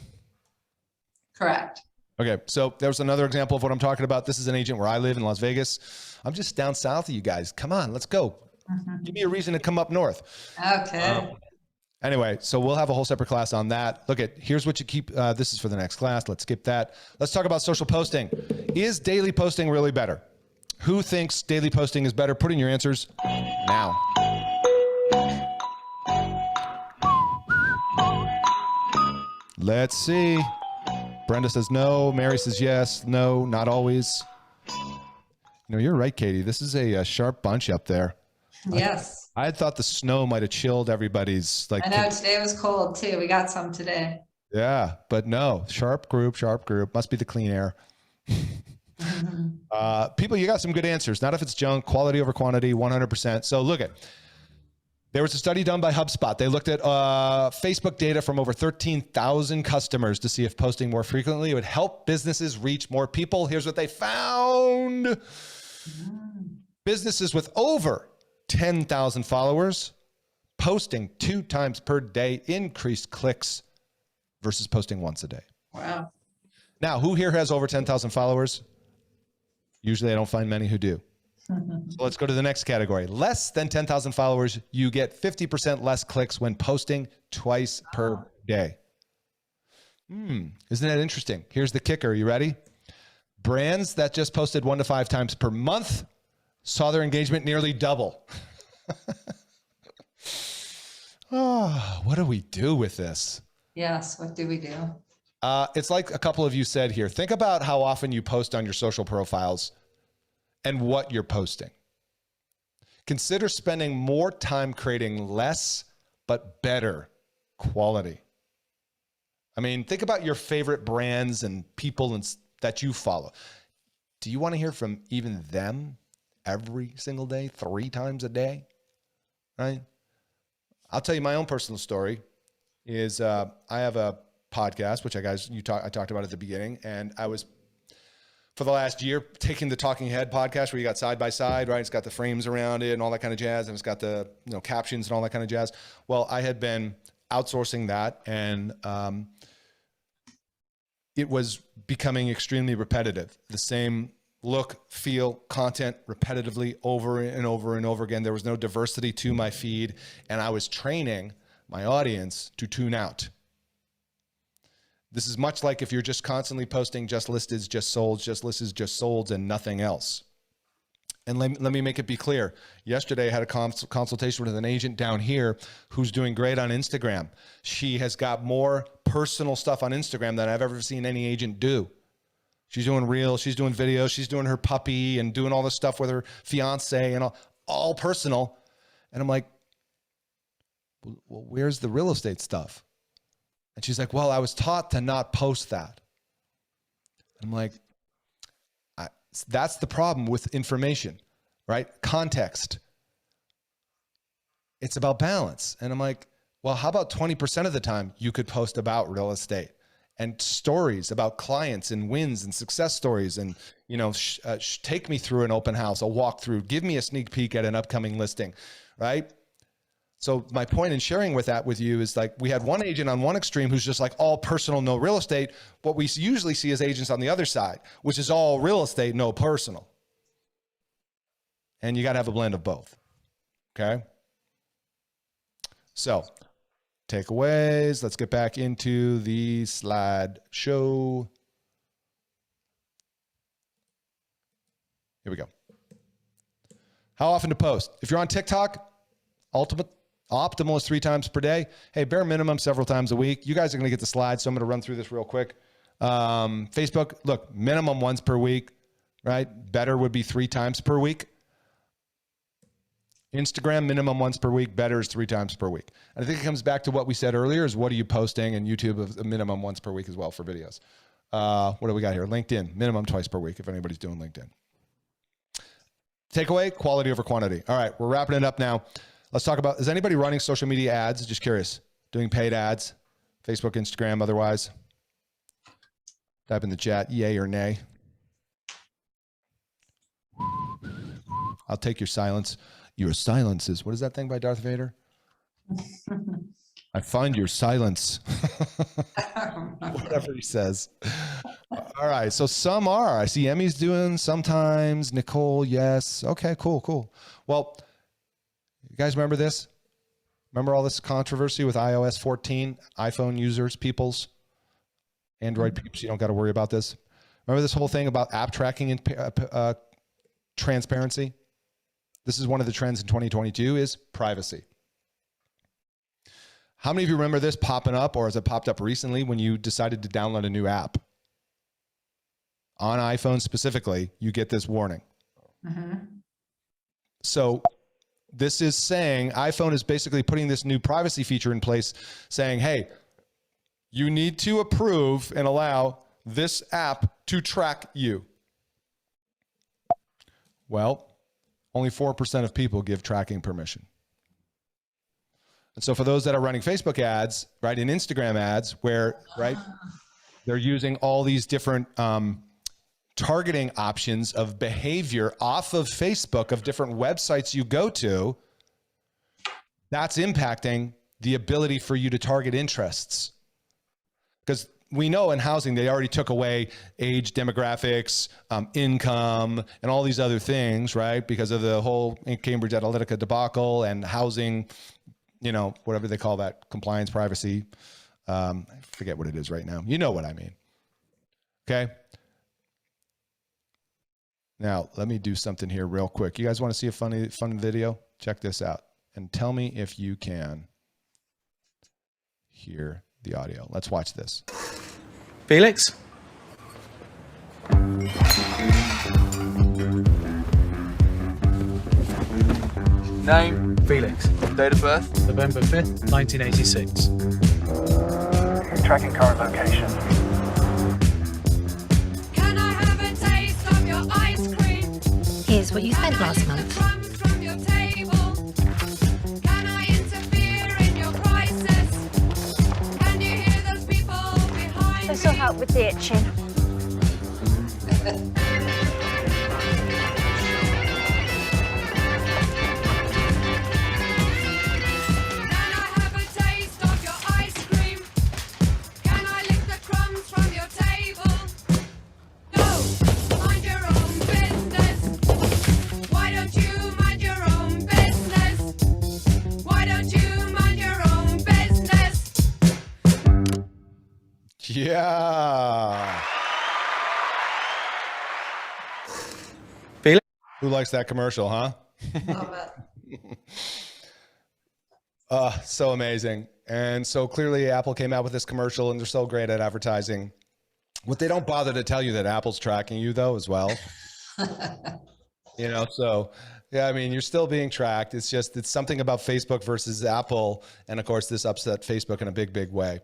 Correct. Okay, so there's another example of what I'm talking about. This is an agent where I live in Las Vegas. I'm just down south of you guys. Come on, let's go. Give me a reason to come up north. Okay. Anyway, so we'll have a whole separate class on that. Here's what you keep. This is for the next class. Let's skip that. Let's talk about social posting. Is daily posting really better? Who thinks daily posting is better? Put in your answers now. Let's see. Brenda says no. Mary says yes. No, not always. No, you're right, Katie. This is a sharp bunch up there. Yes. I had thought the snow might have chilled everybody's I know today was cold too. We got some today. Yeah, but no, sharp group. Must be the clean air. People, you got some good answers. Not if it's junk, quality over quantity, 100%. So there was a study done by HubSpot. They looked at Facebook data from over 13,000 customers to see if posting more frequently would help businesses reach more people. Here's what they found. Businesses with over 10,000 followers posting 2 times per day increased clicks versus posting once a day. Wow. Now, who here has over 10,000 followers? Usually I don't find many who do. So let's go to the next category. Less than 10,000 followers, you get 50% less clicks when posting twice per day. Isn't that interesting? Here's the kicker. You ready? Brands that just posted 1 to 5 times per month saw their engagement nearly double. Oh, what do we do with this? Yes, what do we do? It's like a couple of you said here. Think about how often you post on your social profiles and what you're posting. Consider spending more time creating less but better quality. I mean, think about your favorite brands and people that you follow. Do you want to hear from even them every single day, 3 times a day? Right? I'll tell you my own personal story is I have a podcast, which I talked about at the beginning, and I was for the last year taking the Talking Head podcast where you got side by side, right? It's got the frames around it and all that kind of jazz, and it's got the captions and all that kind of jazz. Well, I had been outsourcing that, and it was becoming extremely repetitive. The same look, feel, content repetitively over and over and over again. There was no diversity to my feed, and I was training my audience to tune out. This is much like if you're just constantly posting just listeds, just solds, just listeds, just solds, and nothing else. And let me make it be clear. Yesterday I had a consultation with an agent down here who's doing great on Instagram. She has got more personal stuff on Instagram than I've ever seen any agent do. She's doing reels, she's doing videos, she's doing her puppy and doing all this stuff with her fiance and all personal. And I'm like, well, where's the real estate stuff? And she's like, well, I was taught to not post that. I'm like, that's the problem with information, right? Context. It's about balance. And I'm like, well, how about 20% of the time you could post about real estate and stories about clients and wins and success stories and, take me through an open house, a walkthrough, give me a sneak peek at an upcoming listing, right? So my point in sharing with you is like, we had one agent on one extreme who's just like all personal, no real estate. What we usually see as agents on the other side, which is all real estate, no personal. And you got to have a blend of both. Okay. So takeaways, let's get back into the slide show. Here we go. How often to post? If you're on TikTok, optimal is 3 times per day. Hey, bare minimum several times a week. You guys are going to get the slides, so I'm going to run through this real quick. Facebook, look, minimum once per week, right? Better would be 3 times per week. Instagram, minimum once per week. Better is 3 times per week. And I think it comes back to what we said earlier is what are you posting? And YouTube is a minimum once per week as well for videos. What do we got here? LinkedIn, minimum twice per week if anybody's doing LinkedIn. Takeaway, quality over quantity. All right, we're wrapping it up now. Let's talk about, is anybody running social media ads? Just curious. Doing paid ads, Facebook, Instagram, otherwise? Type in the chat, yay or nay. I'll take your silence. Your silence is, what is that thing by Darth Vader? I find your silence. Whatever he says. All right, so some are. I see Emmy's doing sometimes. Nicole, yes. Okay, cool. Well, you guys remember this? Remember all this controversy with iOS 14, iPhone users, peoples, Android peeps, you don't got to worry about this. Remember this whole thing about app tracking and transparency? This is one of the trends in 2022 is privacy. How many of you remember this popping up, or has it popped up recently when you decided to download a new app? On iPhone specifically, you get this warning. Mm-hmm. So this is saying iPhone is basically putting this new privacy feature in place saying, hey, you need to approve and allow this app to track you. Well, only 4% of people give tracking permission. And so for those that are running Facebook ads, right, and Instagram ads where, right, they're using all these different targeting options of behavior off of Facebook of different websites you go to, that's impacting the ability for you to target interests. Because we know in housing, they already took away age, demographics, income, and all these other things, right? Because of the whole Cambridge Analytica debacle and housing, you know, whatever they call that, compliance, privacy. I forget what it is right now. You know what I mean. Okay. Now, let me do something here real quick. You guys want to see a fun video? Check this out and tell me if you can hear the audio. Let's watch this. Felix? Name? Felix. Date of birth? November 5th, 1986. Tracking current location. Can I have a taste of your ice cream? Here's what you spent last month. Crumbs from your table. Can I interfere in your crisis? Can you hear those people behind This will me? help with the itching. Can I have a taste of your ice cream? Can I lick the crumbs from your table? No, mind your own business. Why don't you mind your own business? Why don't you mind your own business? Yeah. Felix? Who likes that commercial, huh? Love it. So amazing. And so clearly Apple came out with this commercial and they're so great at advertising. What they don't bother to tell you that Apple's tracking you though as well. You know, so yeah, I mean, you're still being tracked. It's just, it's something about Facebook versus Apple. And of course, this upset Facebook in a big, big way.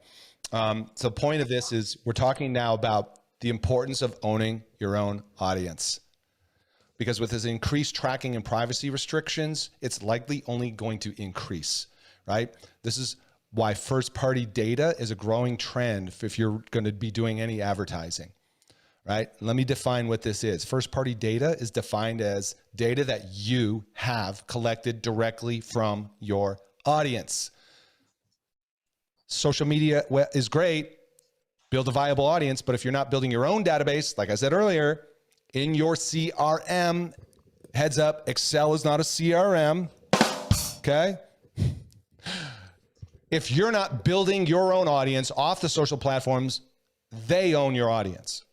So point of this is we're talking now about the importance of owning your own audience. Because with this increased tracking and privacy restrictions, it's likely only going to increase, right? This is why first-party data is a growing trend if you're going to be doing any advertising, right? Let me define what this is. First-party data is defined as data that you have collected directly from your audience. Social media is great, build a viable audience, but if you're not building your own database, like I said earlier, in your CRM, heads up, Excel is not a CRM, okay? If you're not building your own audience off the social platforms, they own your audience,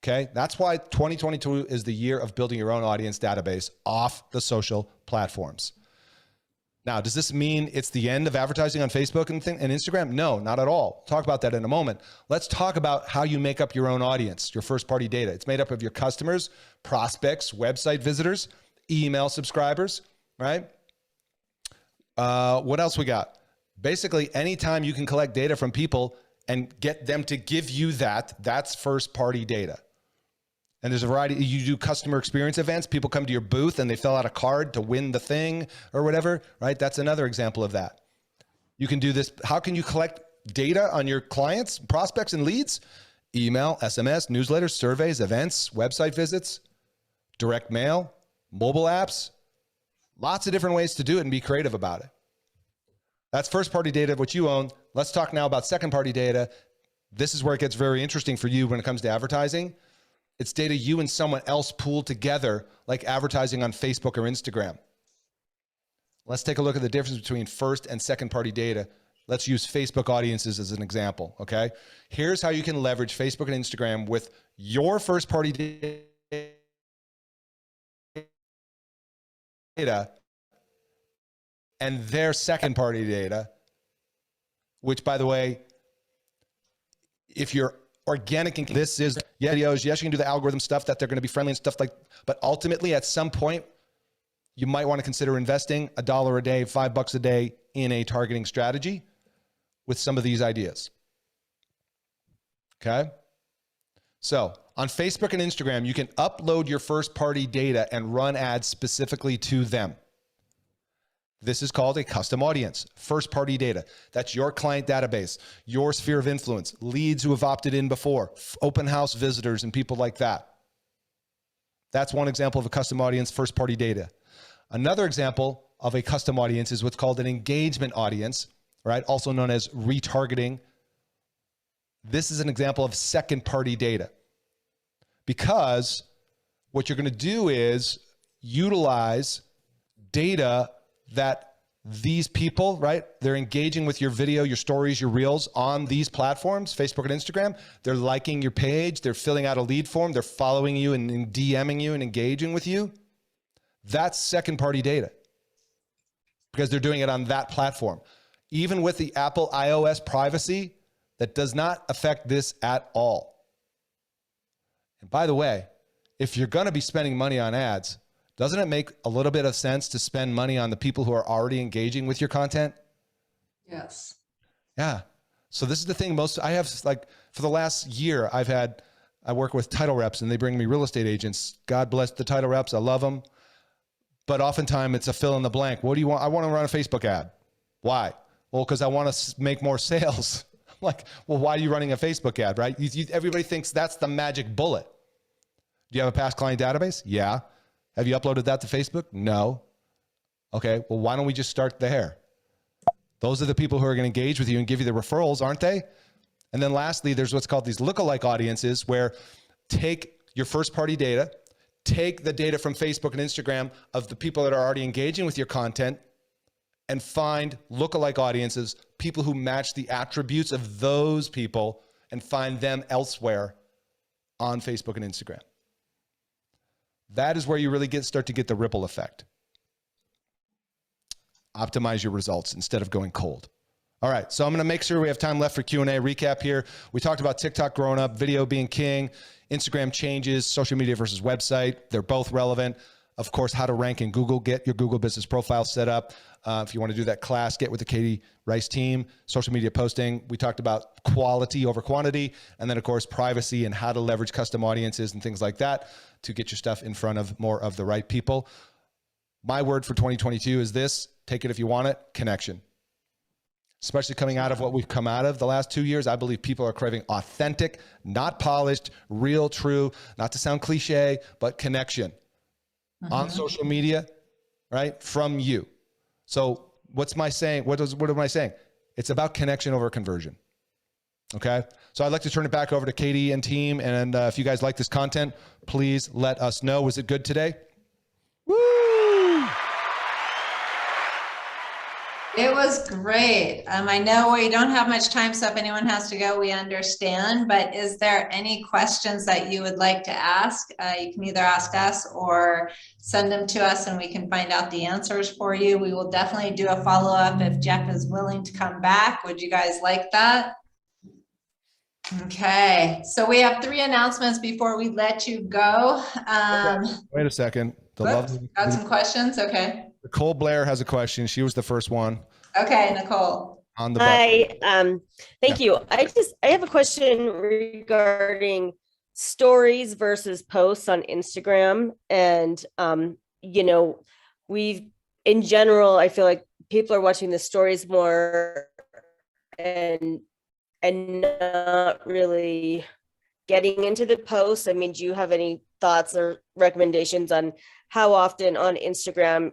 okay? That's why 2022 is the year of building your own audience database off the social platforms. Now, does this mean it's the end of advertising on Facebook and Instagram? No, not at all. Talk about that in a moment. Let's talk about how you make up your own audience, your first-party data. It's made up of your customers, prospects, website visitors, email subscribers, right? What else we got? Basically, anytime you can collect data from people and get them to give you that, that's first-party data. And there's a variety, you do customer experience events, people come to your booth and they fill out a card to win the thing or whatever, right? That's another example of that. You can do this. How can you collect data on your clients, prospects, and leads? Email, SMS, newsletters, surveys, events, website visits, direct mail, mobile apps, lots of different ways to do it and be creative about it. That's first-party data, what you own. Let's talk now about second-party data. This is where it gets very interesting for you when it comes to advertising. It's data you and someone else pooled together, like advertising on Facebook or Instagram. Let's take a look at the difference between first and second party data. Let's use Facebook audiences as an example, okay? Here's how you can leverage Facebook and Instagram with your first party data and their second party data, which, by the way, if you're organic, and this is videos, yes, you can do the algorithm stuff that they're going to be friendly and stuff like, but ultimately at some point, you might want to consider investing $1 a day, $5 a day in a targeting strategy with some of these ideas. Okay. So on Facebook and Instagram, you can upload your first party data and run ads specifically to them. This is called a custom audience, first party data. That's your client database, your sphere of influence, leads who have opted in before, open house visitors and people like that. That's one example of a custom audience, first party data. Another example of a custom audience is what's called an engagement audience, right? Also known as retargeting This is an example of second-party data, because what you're going to do is utilize data that these people, right? They're engaging with your video, your stories, your reels on these platforms, Facebook and Instagram. They're liking your page. They're filling out a lead form. They're following you and DMing you and engaging with you. That's second-party data because they're doing it on that platform. Even with the Apple iOS privacy, that does not affect this at all. And by the way, if you're going to be spending money on ads, doesn't it make a little bit of sense to spend money on the people who are already engaging with your content? Yes. Yeah. So this is the thing. I have, like, for the last year, I work with title reps and they bring me real estate agents. God bless the title reps. I love them. But oftentimes it's a fill in the blank. What do you want? I want to run a Facebook ad. Why? Well, because I want to make more sales. I'm like, well, why are you running a Facebook ad, right? Everybody thinks that's the magic bullet. Do you have a past client database? Yeah. Have you uploaded that to Facebook? No. Okay, well, why don't we just start there? Those are the people who are going to engage with you and give you the referrals, aren't they? And then lastly, there's what's called these lookalike audiences, where take your first-party data, take the data from Facebook and Instagram of the people that are already engaging with your content, and find lookalike audiences, people who match the attributes of those people, and find them elsewhere on Facebook and Instagram. That is where you really start to get the ripple effect. Optimize your results instead of going cold. All right, so I'm going to make sure we have time left for Q&A. Recap here. We talked about TikTok growing up, video being king, Instagram changes, social media versus website. They're both relevant. Of course, how to rank in Google. Get your Google business profile set up. If you want to do that class, get with the Katie Rice team. Social media posting. We talked about quality over quantity. And then, of course, privacy and how to leverage custom audiences and things like that to get your stuff in front of more of the right people. My word for 2022 is this. Take it if you want it. Connection. Especially coming out of what we've come out of the last 2 years, I believe people are craving authentic, not polished, real, true, not to sound cliche, but connection on social media, right? From you. So what's my saying? What am I saying? It's about connection over conversion. Okay. So I'd like to turn it back over to Katie and team. And if you guys like this content, please let us know. Was it good today? Woo! It was great. I know we don't have much time, so if anyone has to go, we understand. But is there any questions that you would like to ask? You can either ask us or send them to us and we can find out the answers for you. We will definitely do a follow-up if Geoff is willing to come back. Would you guys like that? Okay, so we have 3 announcements before we let you go. Wait a second. Got some questions? Okay. Nicole Blair has a question. She was the first one. Okay, Nicole. On the Hi, thank you. I have a question regarding stories versus posts on Instagram. And, in general, I feel like people are watching the stories more and not really getting into the posts. I mean, do you have any thoughts or recommendations on how often on Instagram,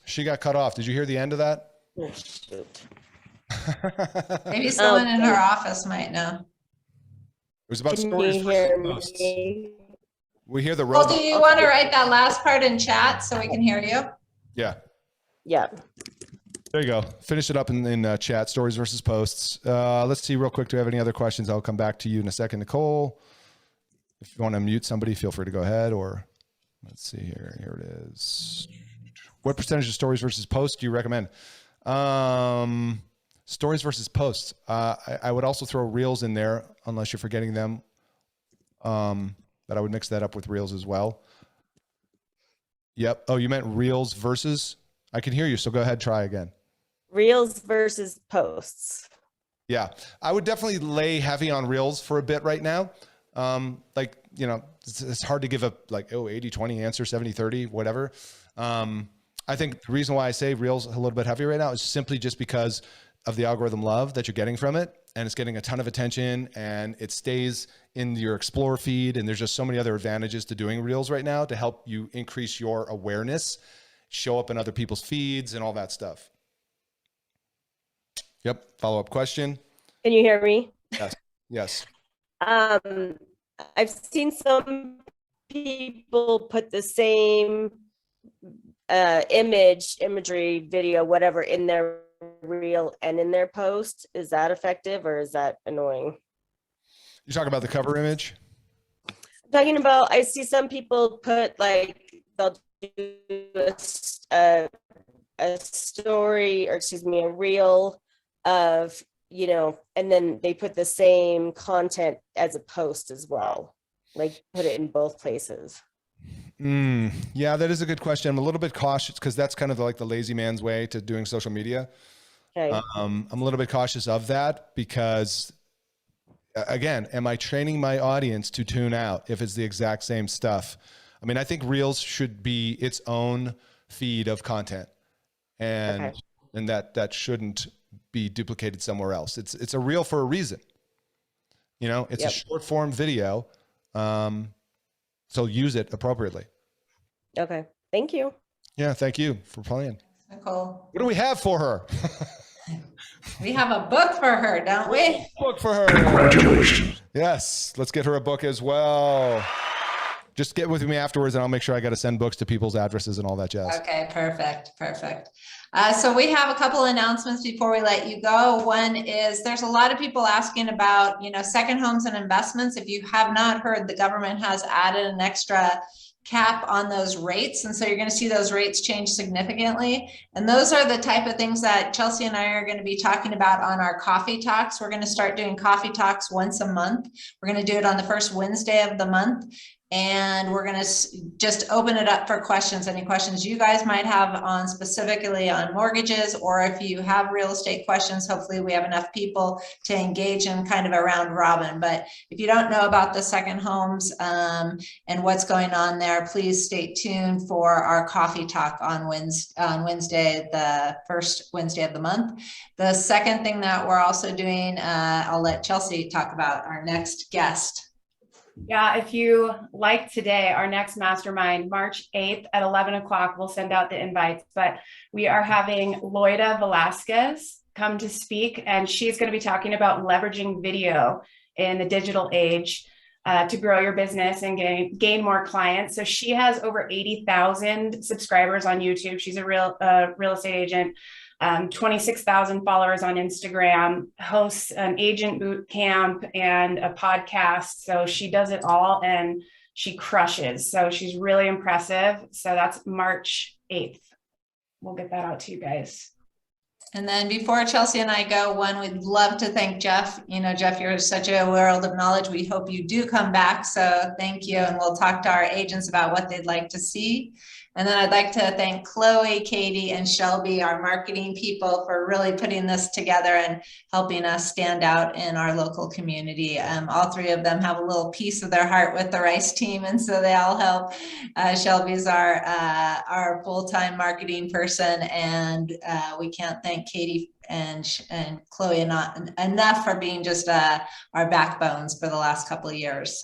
She got cut off. Did you hear the end of that? Maybe someone in her office might know. It was about Can stories you versus hear posts. me? We hear the Well, robot. do you want to write that last part in chat so we can hear you? Yeah. Yeah. There you go. Finish it up in chat, stories versus posts. Let's see real quick. Do we have any other questions? I'll come back to you in a second, Nicole. If you want to mute somebody, feel free to go ahead. Or let's see here. Here it is. What percentage of stories versus posts do you recommend? Stories versus posts. I would also throw reels in there, unless you're forgetting them. But I would mix that up with reels as well. Yep. Oh, you meant reels versus? I can hear you, so go ahead, try again. Reels versus posts. Yeah, I would definitely lay heavy on reels for a bit right now. It's hard to give a 80-20 answer, 70-30, whatever. I think the reason why I say reels a little bit heavier right now is simply just because of the algorithm love that you're getting from it. And it's getting a ton of attention and it stays in your explore feed. And there's just so many other advantages to doing reels right now to help you increase your awareness, show up in other people's feeds and all that stuff. Yep. Follow-up question. Can you hear me? Yes. Yes. I've seen some people put the same imagery, video, whatever in their reel and in their post. Is that effective or is that annoying? You talk about the cover image? Talking about, I see some people put like, they'll do a story, or excuse me, a reel of, you know, and then they put the same content as a post as well, like put it in both places. Yeah, that is a good question. I'm a little bit cautious because that's kind of like the lazy man's way to doing social media. Okay. I'm a little bit cautious of that because, again, am I training my audience to tune out if it's the exact same stuff? I mean, I think Reels should be its own feed of content, and that shouldn't be duplicated somewhere else. It's a reel for a reason. You know, it's a short form video, so use it appropriately. Okay. Thank you. Yeah, thank you for playing. Nicole. What do we have for her? We have a book for her, don't we? Book for her. Congratulations. Yes, let's get her a book as well. Just get with me afterwards and I'll make sure I got to send books to people's addresses and all that jazz. Okay, perfect. So we have a couple announcements before we let you go. One is there's a lot of people asking about, you know, second homes and investments. If you have not heard, the government has added an extra cap on those rates. And so you're going to see those rates change significantly. And those are the type of things that Chelsea and I are going to be talking about on our coffee talks. We're going to start doing coffee talks once a month. We're going to do it on the first Wednesday of the month. And we're going to just open it up for questions, any questions you guys might have on specifically on mortgages, or if you have real estate questions, hopefully we have enough people to engage in kind of a round robin. But if you don't know about the second homes and what's going on there, please stay tuned for our coffee talk on Wednesday, the first Wednesday of the month. The second thing that we're also doing, I'll let Chelsea talk about our next guest. Yeah, if you like today, our next mastermind, March 8th at 11 o'clock, we'll send out the invites, but we are having Loida Velasquez come to speak, and she's going to be talking about leveraging video in the digital age to grow your business and gain more clients. So she has over 80,000 subscribers on YouTube. She's a real estate agent. 26,000 followers on Instagram, hosts an agent boot camp and a podcast. So she does it all and she crushes. So she's really impressive. So that's March 8th. We'll get that out to you guys. And then before Chelsea and I go, one, we'd love to thank Geoff. You know, Geoff, you're such a world of knowledge. We hope you do come back. So thank you. And we'll talk to our agents about what they'd like to see. And then I'd like to thank Chloe, Katie, and Shelby, our marketing people, for really putting this together and helping us stand out in our local community. All three of them have a little piece of their heart with the Rice team, and so they all help. Shelby's our full-time marketing person, and we can't thank Katie and Chloe enough for being just our backbones for the last couple of years.